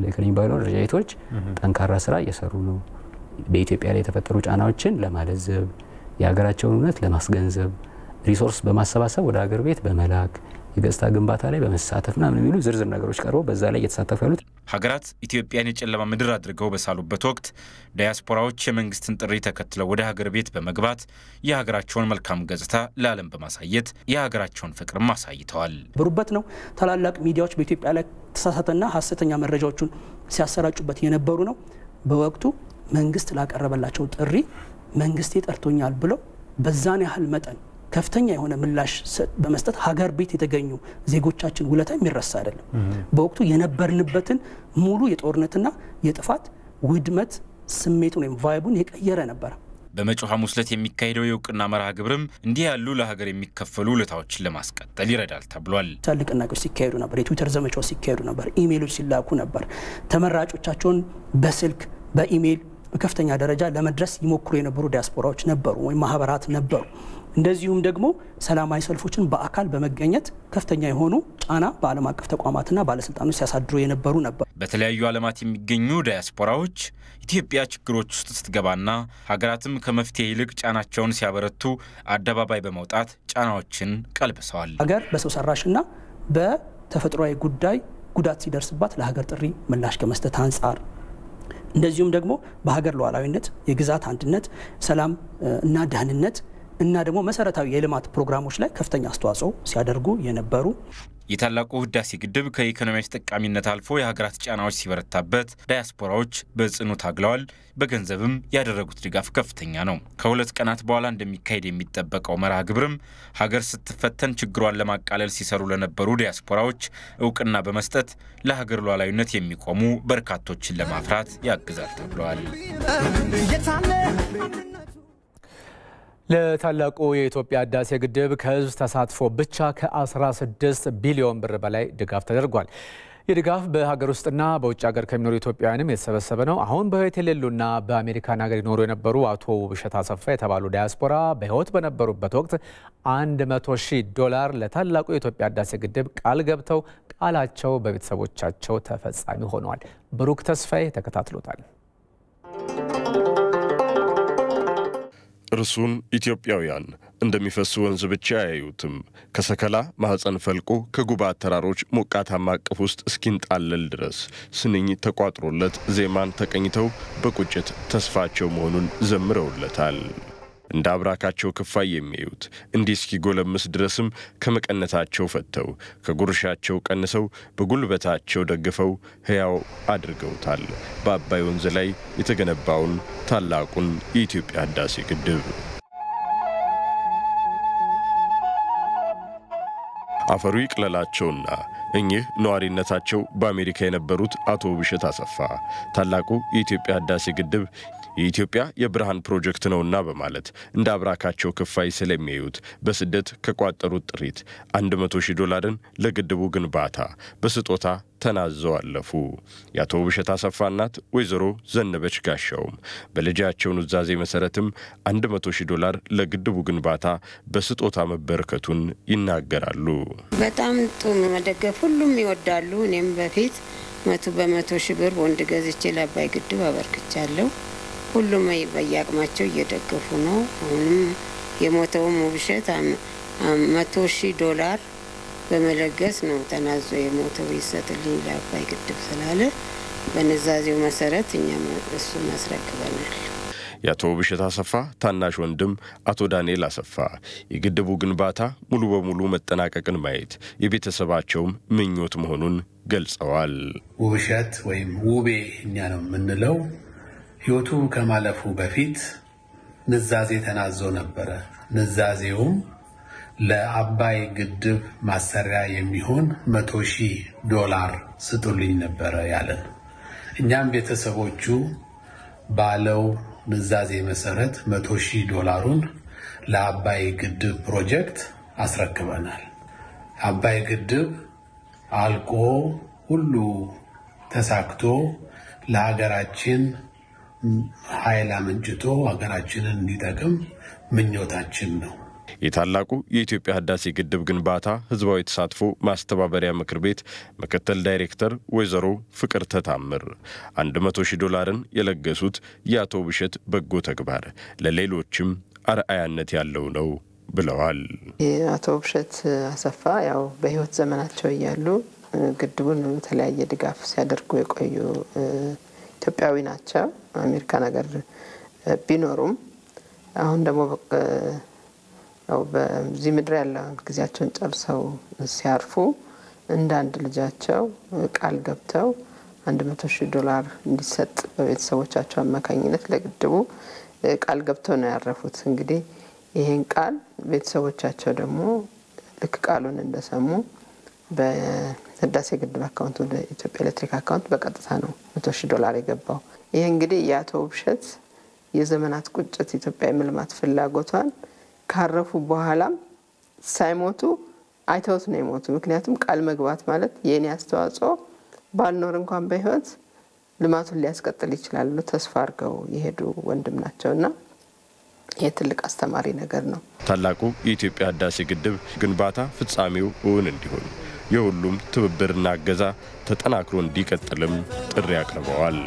ከሌ ባይኖ ድርጅቶች ጠንካራ ስራ እየሰሩ ነው። በኢትዮጵያ ላይ የተፈጠሩ ጫናዎችን ለማለዘብ የሀገራቸውን እውነት ለማስገንዘብ ሪሶርስ በማሰባሰብ ወደ ሀገር ቤት በመላክ የገጽታ ግንባታ ላይ በመሳተፍና ምን የሚሉ ዝርዝር ነገሮች ቀርበው በዛ ላይ እየተሳተፉ ያሉት
ሀገራት ኢትዮጵያን የጨለማ ምድር አድርገው በሳሉበት ወቅት ዲያስፖራዎች የመንግስትን ጥሪ ተከትለው ወደ ሀገር ቤት በመግባት የሀገራቸውን መልካም ገጽታ ለዓለም በማሳየት የሀገራቸውን ፍቅርም አሳይተዋል።
ብሩበት ነው ታላላቅ ሚዲያዎች በኢትዮጵያ ላይ ተሳሳተና ሐሰተኛ መረጃዎችን ሲያሰራጩበት የነበሩ ነው። በወቅቱ መንግስት ላቀረበላቸው ጥሪ መንግስት ይጠርቶኛል ብለው በዛን ያህል መጠን ከፍተኛ የሆነ ምላሽ በመስጠት ሀገር ቤት የተገኙ ዜጎቻችን ውለታ የሚረሳ አይደለም። በወቅቱ የነበርንበትን ሙሉ የጦርነትና የጥፋት ውድመት ስሜቱን ወይም ቫይቡን የቀየረ ነበር።
በመጪው ሐሙስ ዕለት የሚካሄደው የእውቅና መርሃ ግብርም እንዲህ ያሉ ለሀገር የሚከፈሉ ውለታዎችን ለማስቀጠል ይረዳል ተብሏል።
ንቅናቄዎች ሲካሄዱ ነበር፣ የትዊተር ዘመቻዎች ሲካሄዱ ነበር፣ ኢሜይሎች ሲላኩ ነበር። ተመራጮቻቸውን በስልክ በኢሜይል በከፍተኛ ደረጃ ለመድረስ ይሞክሩ የነበሩ ዲያስፖራዎች ነበሩ ወይም ማህበራት ነበሩ። እንደዚሁም ደግሞ ሰላማዊ ሰልፎችን በአካል በመገኘት ከፍተኛ የሆኑ ጫና በዓለም አቀፍ ተቋማትና ባለስልጣኖች ሲያሳድሩ የነበሩ ነበር።
በተለያዩ ዓለማት የሚገኙ ዲያስፖራዎች ኢትዮጵያ ችግሮች ውስጥ ስትገባና ሀገራትም ከመፍትሄ ይልቅ ጫናቸውን ሲያበረቱ አደባባይ በመውጣት ጫናዎችን ቀልብሰዋል።
ሀገር በሰው ሰራሽና በተፈጥሯዊ ጉዳይ ጉዳት ሲደርስባት ለሀገር ጥሪ ምላሽ ከመስጠት አንጻር እንደዚሁም ደግሞ በሀገር ሉዓላዊነት፣ የግዛት አንድነት፣ ሰላም እና ደህንነት እና ደግሞ መሰረታዊ የልማት ፕሮግራሞች ላይ ከፍተኛ አስተዋጽኦ ሲያደርጉ የነበሩ
የታላቁ ህዳሴ ግድብ ከኢኮኖሚያዊ ተጠቃሚነት አልፎ የሀገራት ጫናዎች ሲበረታበት ዳያስፖራዎች በጽኑ ታግለዋል። በገንዘብም ያደረጉት ድጋፍ ከፍተኛ ነው። ከሁለት ቀናት በኋላ እንደሚካሄድ የሚጠበቀው መርሃ ግብርም ሀገር ስትፈተን ችግሯን ለማቃለል ሲሰሩ ለነበሩ ዳያስፖራዎች እውቅና በመስጠት ለሀገር ሉዓላዊነት የሚቆሙ በርካቶችን ለማፍራት ያግዛል ተብሏል።
ለታላቁ የኢትዮጵያ ህዳሴ ግድብ ከህዝብ ተሳትፎ ብቻ ከ16 ቢሊዮን ብር በላይ ድጋፍ ተደርጓል። የድጋፍ በሀገር ውስጥና በውጭ ሀገር ከሚኖሩ ኢትዮጵያውያንም የተሰበሰበ ነው። አሁን በህይወት የሌሉና በአሜሪካን ሀገር ይኖሩ የነበሩ አቶ ውብሸት አሰፋ የተባሉ ዳያስፖራ በህይወት በነበሩበት ወቅት $100,000 ለታላቁ የኢትዮጵያ ህዳሴ ግድብ ቃል ገብተው ቃላቸው በቤተሰቦቻቸው ተፈጻሚ ሆነዋል። ብሩክ ተስፋዬ ተከታትሎታል።
እርሱን ኢትዮጵያውያን እንደሚፈሱ ወንዝ ብቻ ያዩትም ከሰከላ ማህፀን ፈልቆ ከጉባ ተራሮች ሞቃታማ አቅፍ ውስጥ እስኪንጣለል ድረስ ስንኝ ተቋጥሮለት ዜማን ተቀኝተው በቁጭት ተስፋቸው መሆኑን ዘምረውለታል። እንደ አብራካቸው ክፋይ የሚያዩት እንዲህ እስኪጎለምስ ድረስም ከመቀነታቸው ፈተው ከጉርሻቸው ቀንሰው በጉልበታቸው ደግፈው ሕያው አድርገውታል በአባይ ወንዝ ላይ የተገነባውን ታላቁን የኢትዮጵያ ህዳሴ ግድብ። አፈሩ ይቅለላቸውና እኚህ ነዋሪነታቸው በአሜሪካ የነበሩት አቶ ውብሸት አሰፋ ታላቁ የኢትዮጵያ ህዳሴ ግድብ የኢትዮጵያ የብርሃን ፕሮጀክት ነውና በማለት እንደ አብራካቸው ክፋይ ስለሚያዩት በስደት ከቋጠሩት ጥሪት $100,000 ለግድቡ ግንባታ በስጦታ ተናዘው አለፉ። የአቶ ውብሸት አሰፋ እናት ወይዘሮ ዘነበች ጋሻውም በልጃቸው ኑዛዜ መሰረትም $100,000 ለግድቡ ግንባታ በስጦታ መበረከቱን ይናገራሉ።
በጣም ጥሩ መደገፍ ሁሉም ይወዳሉ። እኔም በፊት 100,000 ብር ወንድ ገዝቼ ለአባይ ግድብ አበርክቻለሁ። ሁሉም በያቅማቸው እየደገፉ ነው። አሁንም የሞተው ውብሸት $100,000 በመለገስ ነው ተናዞ የሞተው ይሰጥልኝ ለአባይ ግድብ ስላለ በነዛዜው መሰረት እኛም እሱ ማስረክበናል።
የአቶ ውብሸት አሰፋ ታናሽ ወንድም አቶ ዳንኤል አሰፋ የግድቡ ግንባታ ሙሉ በሙሉ መጠናቀቅን ማየት የቤተሰባቸው ምኞት መሆኑን ገልጸዋል።
ውብሸት ወይም ውቤ እኛ ነው የምንለው ህይወቱ ከማለፉ በፊት ንዛዜ ተናዞ ነበረ። ንዛዜውም ለአባይ ግድብ ማሰሪያ የሚሆን $100,000 ስጡልኝ ነበረ ያለን። እኛም ቤተሰቦቹ ባለው ንዛዜ መሰረት $100,000 ለአባይ ግድብ ፕሮጀክት አስረክበናል። አባይ ግድብ አልቆ ሁሉ ተሳክቶ ለሀገራችን ኃይል አመንጭቶ ሀገራችንን እንዲጠቅም ምኞታችን ነው።
የታላቁ የኢትዮጵያ ህዳሴ ግድብ ግንባታ ህዝባዊ ተሳትፎ ማስተባበሪያ ምክር ቤት ምክትል ዳይሬክተር ወይዘሮ ፍቅር ተታምር $100,000 የለገሱት የአቶ ውብሸት በጎ ተግባር ለሌሎችም አርአያነት ያለው ነው ብለዋል።
አቶ ውብሸት አሰፋ ያው በህይወት ዘመናቸው እያሉ ግድቡን የተለያየ ድጋፍ ሲያደርጉ የቆዩ ኢትዮጵያዊ ናቸው። አሜሪካ ነገር ቢኖሩም አሁን ደግሞ ያው በዚህ ምድር ያለው ጊዜያቸውን ጨርሰው ሲያርፉ እንደ አንድ ልጃቸው ቃል ገብተው $100,000 እንዲሰጥ በቤተሰቦቻቸው አማካኝነት ለግድቡ ቃል ገብተው ነው ያረፉት። እንግዲህ ይሄን ቃል ቤተሰቦቻቸው ደግሞ ልክ ቃሉን እንደሰሙ በህዳሴ ግድብ አካውንት ወደ ኢትዮጵያ ኤሌክትሪክ አካውንት በቀጥታ ነው $100,000 የገባው። ይሄ እንግዲህ የአቶ ውብሸት የዘመናት ቁጭት ኢትዮጵያ የመልማት ፍላጎቷን ካረፉ በኋላም ሳይሞቱ አይተውት ነው የሞቱ። ምክንያቱም ቃል መግባት ማለት የኔ አስተዋጽኦ ባልኖር እንኳን በህይወት ልማቱን ሊያስቀጥል ይችላል ብለው ተስፋ አድርገው የሄዱ ወንድም ናቸውና የትልቅ አስተማሪ ነገር ነው።
ታላቁ የኢትዮጵያ ህዳሴ ግድብ ግንባታ ፍጻሜው እውን እንዲሆን የሁሉም ትብብርና እገዛ ተጠናክሮ እንዲቀጥልም ጥሪ አቅርበዋል።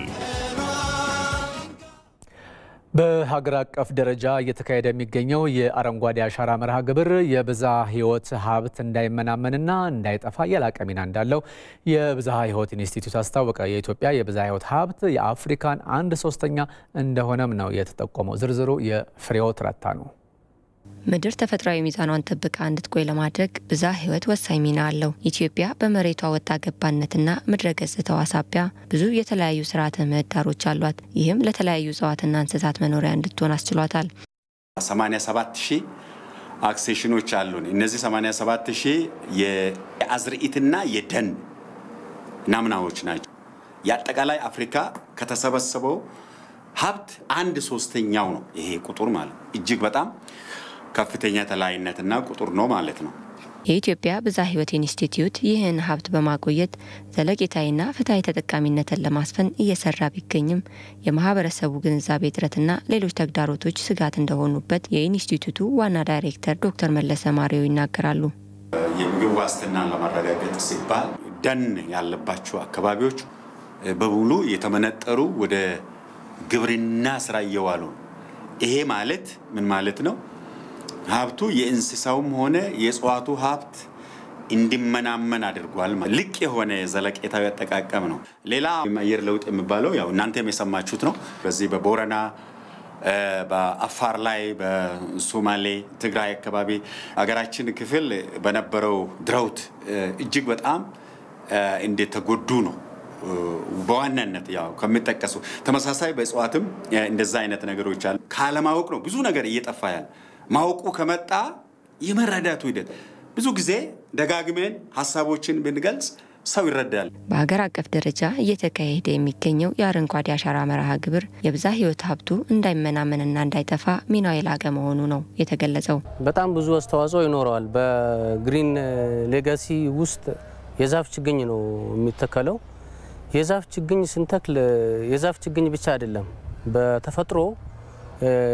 በሀገር አቀፍ ደረጃ እየተካሄደ የሚገኘው የአረንጓዴ አሻራ መርሃ ግብር የብዝሃ ህይወት ሀብት እንዳይመናመንና እንዳይጠፋ የላቀ ሚና እንዳለው የብዝሃ ህይወት ኢንስቲትዩት አስታወቀ። የኢትዮጵያ የብዝሃ ህይወት ሀብት የአፍሪካን 1/3 እንደሆነም ነው የተጠቆመው። ዝርዝሩ የፍሬህይወት ረታ ነው።
ምድር ተፈጥሯዊ ሚዛኗን ጠብቃ እንድትቆይ ለማድረግ ብዝሃ ሕይወት ወሳኝ ሚና አለው። ኢትዮጵያ በመሬቷ ወጣ ገባነትና ምድረ ገጽታዋ ሳቢያ ብዙ የተለያዩ ስርዓተ ምህዳሮች አሏት። ይህም ለተለያዩ እጽዋትና እንስሳት መኖሪያ እንድትሆን አስችሏታል።
87,000 አክሴሽኖች አሉን። እነዚህ 87,000 የአዝርዕትና የደን ናሙናዎች ናቸው። የአጠቃላይ አፍሪካ ከተሰበሰበው ሀብት 1/3 ነው። ይሄ ቁጥር ማለት እጅግ በጣም ከፍተኛ ተላይነትና ቁጥር ነው ማለት ነው።
የኢትዮጵያ ብዝሃ ሕይወት ኢንስቲትዩት ይህን ሀብት በማቆየት ዘለቄታዊና ፍትሃዊ ተጠቃሚነትን ለማስፈን እየሰራ ቢገኝም የማህበረሰቡ ግንዛቤ እጥረትና ሌሎች ተግዳሮቶች ስጋት እንደሆኑበት የኢንስቲትዩቱ ዋና ዳይሬክተር ዶክተር መለሰ ማሪዮ ይናገራሉ።
የምግብ ዋስትናን ለማረጋገጥ ሲባል ደን ያለባቸው አካባቢዎች በሙሉ የተመነጠሩ ወደ ግብርና ስራ እየዋሉ ይሄ ማለት ምን ማለት ነው? ሀብቱ የእንስሳውም ሆነ የእጽዋቱ ሀብት እንዲመናመን አድርጓል። ልቅ የሆነ ዘለቄታዊ አጠቃቀም ነው። ሌላ የአየር ለውጥ የሚባለው ያው እናንተም የሰማችሁት ነው። በዚህ በቦረና በአፋር ላይ በሶማሌ ትግራይ አካባቢ አገራችን ክፍል በነበረው ድራውት እጅግ በጣም እንደተጎዱ ነው። በዋናነት ያው ከሚጠቀሱ ተመሳሳይ በእጽዋትም እንደዛ አይነት ነገሮች አሉ። ካለማወቅ ነው ብዙ ነገር እየጠፋ ያለ። ማወቁ ከመጣ የመረዳቱ ሂደት ብዙ ጊዜ ደጋግመን ሀሳቦችን ብንገልጽ ሰው ይረዳል።
በሀገር አቀፍ ደረጃ እየተካሄደ የሚገኘው የአረንጓዴ አሻራ መርሃ ግብር የብዝሃ ሕይወት ሀብቱ እንዳይመናመንና እንዳይጠፋ ሚናው የላቀ መሆኑ ነው የተገለጸው።
በጣም ብዙ አስተዋጽኦ ይኖረዋል። በግሪን ሌጋሲ ውስጥ የዛፍ ችግኝ ነው የሚተከለው። የዛፍ ችግኝ ስንተክል የዛፍ ችግኝ ብቻ አይደለም፣ በተፈጥሮ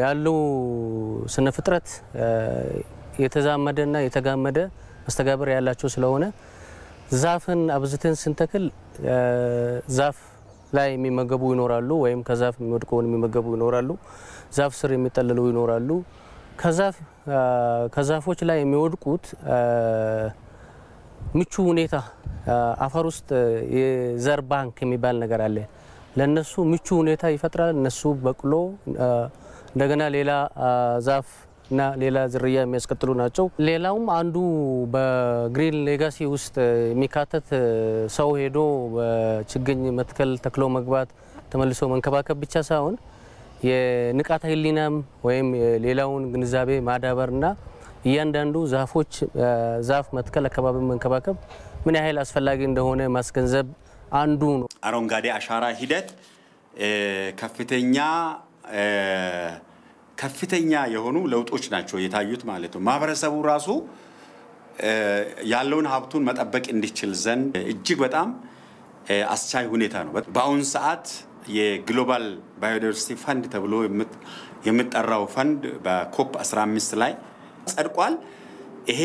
ያለው ስነ ፍጥረት የተዛመደና የተጋመደ መስተጋብር ያላቸው ስለሆነ ዛፍን አብዝተን ስንተክል ዛፍ ላይ የሚመገቡ ይኖራሉ፣ ወይም ከዛፍ የሚወድቀውን የሚመገቡ ይኖራሉ፣ ዛፍ ስር የሚጠለሉ ይኖራሉ። ከዛፎች ላይ የሚወድቁት ምቹ ሁኔታ አፈር ውስጥ የዘር ባንክ የሚባል ነገር አለ። ለነሱ ምቹ ሁኔታ ይፈጥራል። እነሱ በቅሎ እንደገና ሌላ ዛፍ እና ሌላ ዝርያ የሚያስቀጥሉ ናቸው። ሌላውም አንዱ በግሪን ሌጋሲ ውስጥ የሚካተት ሰው ሄዶ በችግኝ መትከል ተክሎ መግባት ተመልሶ መንከባከብ ብቻ ሳይሆን የንቃተ ህሊናም ወይም ሌላውን ግንዛቤ ማዳበርና እያንዳንዱ ዛፍ መትከል አካባቢ መንከባከብ ምን ያህል አስፈላጊ እንደሆነ ማስገንዘብ አንዱ ነው።
አረንጓዴ አሻራ ሂደት ከፍተኛ የሆኑ ለውጦች ናቸው የታዩት ማለት ነው። ማህበረሰቡ ራሱ ያለውን ሀብቱን መጠበቅ እንዲችል ዘንድ እጅግ በጣም አስቻይ ሁኔታ ነው። በአሁን ሰዓት የግሎባል ባዮዳይቨርሲቲ ፈንድ ተብሎ የሚጠራው ፈንድ በኮፕ 15 ላይ ጸድቋል። ይሄ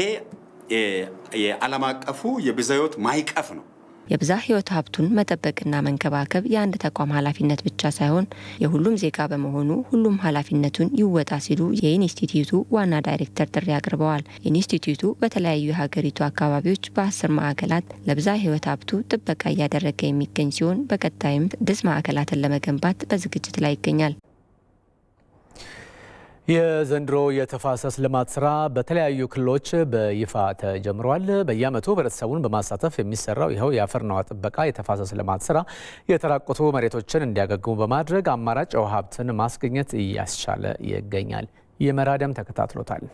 የዓለም አቀፉ የብዝሃ ሕይወት ማዕቀፍ ነው።
የብዝሃ ሕይወት ሀብቱን መጠበቅና መንከባከብ የአንድ ተቋም ኃላፊነት ብቻ ሳይሆን የሁሉም ዜጋ በመሆኑ ሁሉም ኃላፊነቱን ይወጣ ሲሉ የኢንስቲትዩቱ ዋና ዳይሬክተር ጥሪ አቅርበዋል። ኢንስቲትዩቱ በተለያዩ የሀገሪቱ አካባቢዎች በ10 ማዕከላት ለብዝሃ ሕይወት ሀብቱ ጥበቃ እያደረገ የሚገኝ ሲሆን በቀጣይም 6 ማዕከላትን ለመገንባት በዝግጅት ላይ ይገኛል።
የዘንድሮ የተፋሰስ ልማት ስራ በተለያዩ ክልሎች በይፋ ተጀምሯል። በየዓመቱ ህብረተሰቡን በማሳተፍ የሚሰራው ይኸው የአፈር ውሃ ጥበቃ የተፋሰስ ልማት ስራ የተራቆቱ መሬቶችን እንዲያገግሙ በማድረግ አማራጭ የውሃ ሀብትን ማስገኘት እያስቻለ ይገኛል። የመራደም ተከታትሎታል።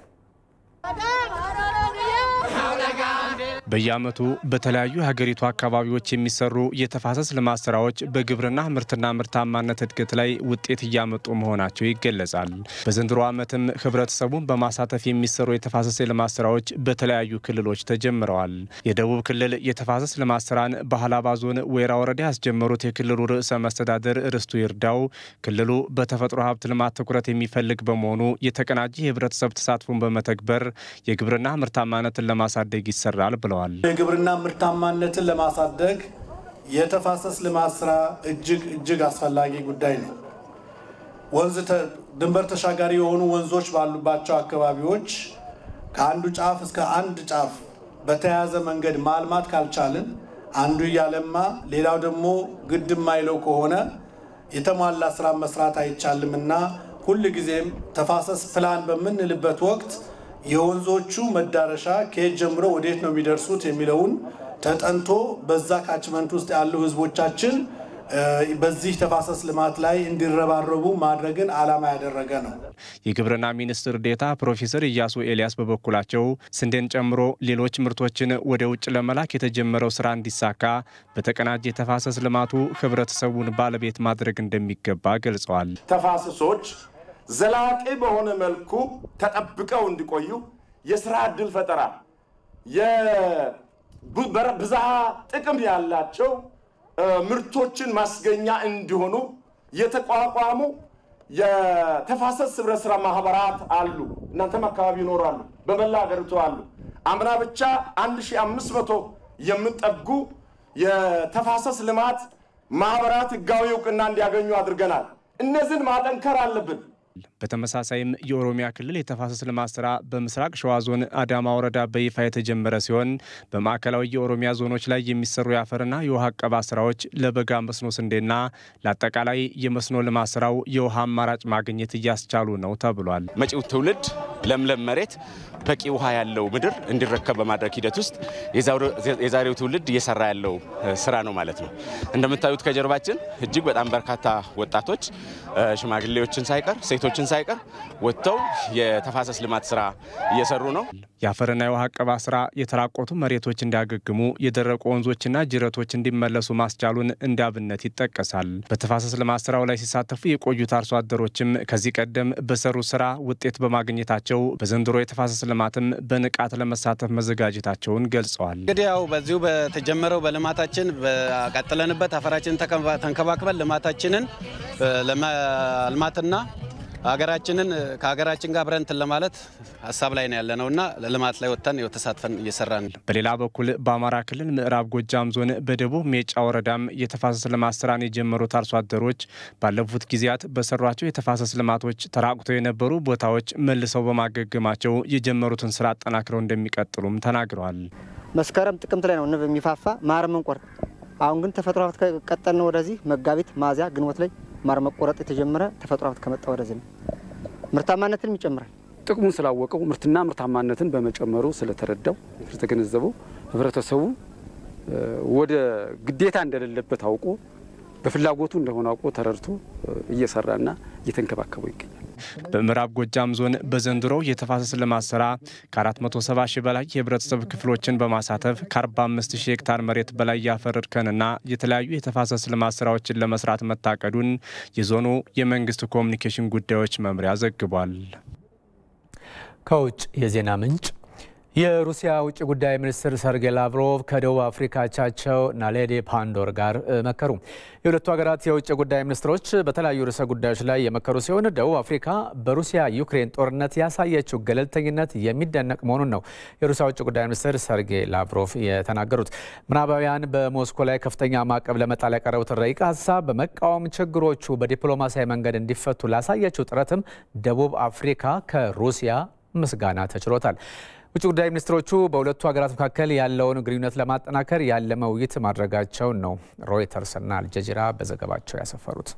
በየዓመቱ በተለያዩ የሀገሪቱ አካባቢዎች የሚሰሩ የተፋሰስ ልማት ስራዎች በግብርና ምርትና ምርታማነት እድገት ላይ ውጤት እያመጡ መሆናቸው ይገለጻል። በዘንድሮ ዓመትም ህብረተሰቡን በማሳተፍ የሚሰሩ የተፋሰስ ልማት ስራዎች በተለያዩ ክልሎች ተጀምረዋል። የደቡብ ክልል የተፋሰስ ልማት ስራን በሀላባ ዞን ወይራ ወረዳ ያስጀመሩት የክልሉ ርዕሰ መስተዳድር ርስቱ ይርዳው ክልሉ በተፈጥሮ ሀብት ልማት ትኩረት የሚፈልግ በመሆኑ የተቀናጀ የህብረተሰብ ተሳትፎን በመተግበር የግብርና ምርታማነትን ለማሳደግ ይሰራል ብለዋል።
የግብርና ምርታማነትን ለማሳደግ የተፋሰስ ልማት ስራ እጅግ አስፈላጊ ጉዳይ ነው። ድንበር ተሻጋሪ የሆኑ ወንዞች ባሉባቸው አካባቢዎች ከአንዱ ጫፍ እስከ አንድ ጫፍ በተያያዘ መንገድ ማልማት ካልቻልን አንዱ እያለማ ሌላው ደግሞ ግድም ማይለው ከሆነ የተሟላ ስራ መስራት አይቻልምና ሁልጊዜም ተፋሰስ ፕላን በምንልበት ወቅት የወንዞቹ መዳረሻ ከየት ጀምሮ ወዴት ነው የሚደርሱት የሚለውን ተጠንቶ በዛ ካችመንት ውስጥ ያሉ ህዝቦቻችን በዚህ ተፋሰስ ልማት ላይ እንዲረባረቡ ማድረግን ዓላማ ያደረገ ነው።
የግብርና ሚኒስትር ዴታ ፕሮፌሰር ኢያሱ ኤልያስ በበኩላቸው ስንዴን ጨምሮ ሌሎች ምርቶችን ወደ ውጭ ለመላክ የተጀመረው ስራ እንዲሳካ በተቀናጀ የተፋሰስ ልማቱ ህብረተሰቡን ባለቤት ማድረግ እንደሚገባ ገልጸዋል።
ተፋሰሶች ዘላቂ በሆነ መልኩ ተጠብቀው እንዲቆዩ የስራ ዕድል ፈጠራ የብዝሃ ጥቅም ያላቸው ምርቶችን ማስገኛ እንዲሆኑ የተቋቋሙ የተፋሰስ ህብረት ስራ ማህበራት አሉ። እናንተም አካባቢ ይኖራሉ፣ በመላ ሀገሪቱ አሉ። አምና ብቻ 1500 የሚጠጉ የተፋሰስ ልማት ማህበራት ህጋዊ እውቅና እንዲያገኙ አድርገናል። እነዚህን ማጠንከር አለብን።
በተመሳሳይም የኦሮሚያ ክልል የተፋሰስ ልማት ስራ በምስራቅ ሸዋ ዞን አዳማ ወረዳ በይፋ የተጀመረ ሲሆን በማዕከላዊ የኦሮሚያ ዞኖች ላይ የሚሰሩ የአፈርና የውሃ አቀባ ስራዎች ለበጋ መስኖ ስንዴና ለአጠቃላይ የመስኖ ልማት ስራው የውሃ አማራጭ ማግኘት እያስቻሉ ነው ተብሏል።
መጪው ትውልድ ለምለም መሬት በቂ ውሃ ያለው ምድር እንዲረከብ በማድረግ ሂደት ውስጥ የዛሬው ትውልድ እየሰራ ያለው ስራ ነው ማለት ነው። እንደምታዩት ከጀርባችን እጅግ በጣም በርካታ ወጣቶች ሽማግሌዎችን ሳይቀር ሴቶችን ሳይቀር ወጥተው የተፋሰስ ልማት ስራ እየሰሩ ነው።
የአፈርና የውሃ አቀባ ስራ የተራቆቱ መሬቶች እንዲያገግሙ የደረቁ ወንዞችና ጅረቶች እንዲመለሱ ማስቻሉን እንደ አብነት ይጠቀሳል። በተፋሰስ ልማት ስራው ላይ ሲሳተፉ የቆዩት አርሶ አደሮችም ከዚህ ቀደም በሰሩት ስራ ውጤት በማግኘታቸው በዘንድሮ የተፋሰስ ልማትም በንቃት ለመሳተፍ መዘጋጀታቸውን ገልጸዋል።
እንግዲህ ያው በዚሁ በተጀመረው በልማታችን ቀጥለንበት አፈራችንን ተንከባክበን ልማታችንን ለማልማትና ሀገራችንን ከሀገራችን ጋር አብረን ለማለት ሐሳብ ላይ ነው ያለነውና ለልማት ላይ ወጥተን ተሳትፈን እየሰራን።
በሌላ በኩል በአማራ ክልል ምዕራብ ጎጃም ዞን በደቡብ ሜጫ ወረዳም የተፋሰስ ልማት ስራን የጀመሩት አርሶ አደሮች ባለፉት ጊዜያት በሰሯቸው የተፋሰስ ልማቶች ተራቁተው የነበሩ ቦታዎች መልሰው በማገገማቸው የጀመሩትን ስራ አጠናክረው እንደሚቀጥሉም ተናግረዋል።
መስከረም ጥቅምት ላይ ነው ንብ የሚፋፋ ማር መንቆር። አሁን ግን ተፈጥሮ ሀብት ከቀጠልን ወደዚህ መጋቢት ሚያዝያ ግንቦት ላይ ማር መቆረጥ የተጀመረ ተፈጥሮ ሀብት ከመጣ ወደዚህ ነው። ምርታማነትን ይጨምራል።
ጥቅሙን ስላወቀው ምርትና ምርታማነትን በመጨመሩ ስለተረዳው ስለተገነዘበው ህብረተሰቡ ወደ ግዴታ እንደሌለበት አውቆ በፍላጎቱ እንደሆነ አውቆ ተረድቶ እየሰራና እየተንከባከበው ይገኛል።
በምዕራብ ጎጃም ዞን በዘንድሮው የተፋሰስ ልማት ስራ ከ470 ሺህ በላይ የህብረተሰብ ክፍሎችን በማሳተፍ ከ45 ሺህ ሄክታር መሬት በላይ የአፈር እርከንና የተለያዩ የተፋሰስ ልማት ስራዎችን ለመስራት መታቀዱን የዞኑ የመንግስት ኮሚኒኬሽን ጉዳዮች መምሪያ ዘግቧል።
ከውጭ የዜና ምንጭ የሩሲያ ውጭ ጉዳይ ሚኒስትር ሰርጌይ ላቭሮቭ ከደቡብ አፍሪካ አቻቸው ናሌዲ ፓንዶር ጋር መከሩ። የሁለቱ ሀገራት የውጭ ጉዳይ ሚኒስትሮች በተለያዩ ርዕሰ ጉዳዮች ላይ የመከሩ ሲሆን ደቡብ አፍሪካ በሩሲያ ዩክሬን ጦርነት ያሳየችው ገለልተኝነት የሚደነቅ መሆኑን ነው የሩሲያ ውጭ ጉዳይ ሚኒስትር ሰርጌይ ላቭሮቭ የተናገሩት። ምዕራባውያን በሞስኮ ላይ ከፍተኛ ማዕቀብ ለመጣል ያቀረቡትን ረቂቅ ሀሳብ በመቃወም ችግሮቹ በዲፕሎማሲያዊ መንገድ እንዲፈቱ ላሳየችው ጥረትም ደቡብ አፍሪካ ከሩሲያ ምስጋና ተችሎታል። ውጭ ጉዳይ ሚኒስትሮቹ በሁለቱ ሀገራት መካከል ያለውን ግንኙነት ለማጠናከር ያለመ ውይይት ማድረጋቸውን ነው ሮይተርስና አልጀዚራ በዘገባቸው ያሰፈሩት።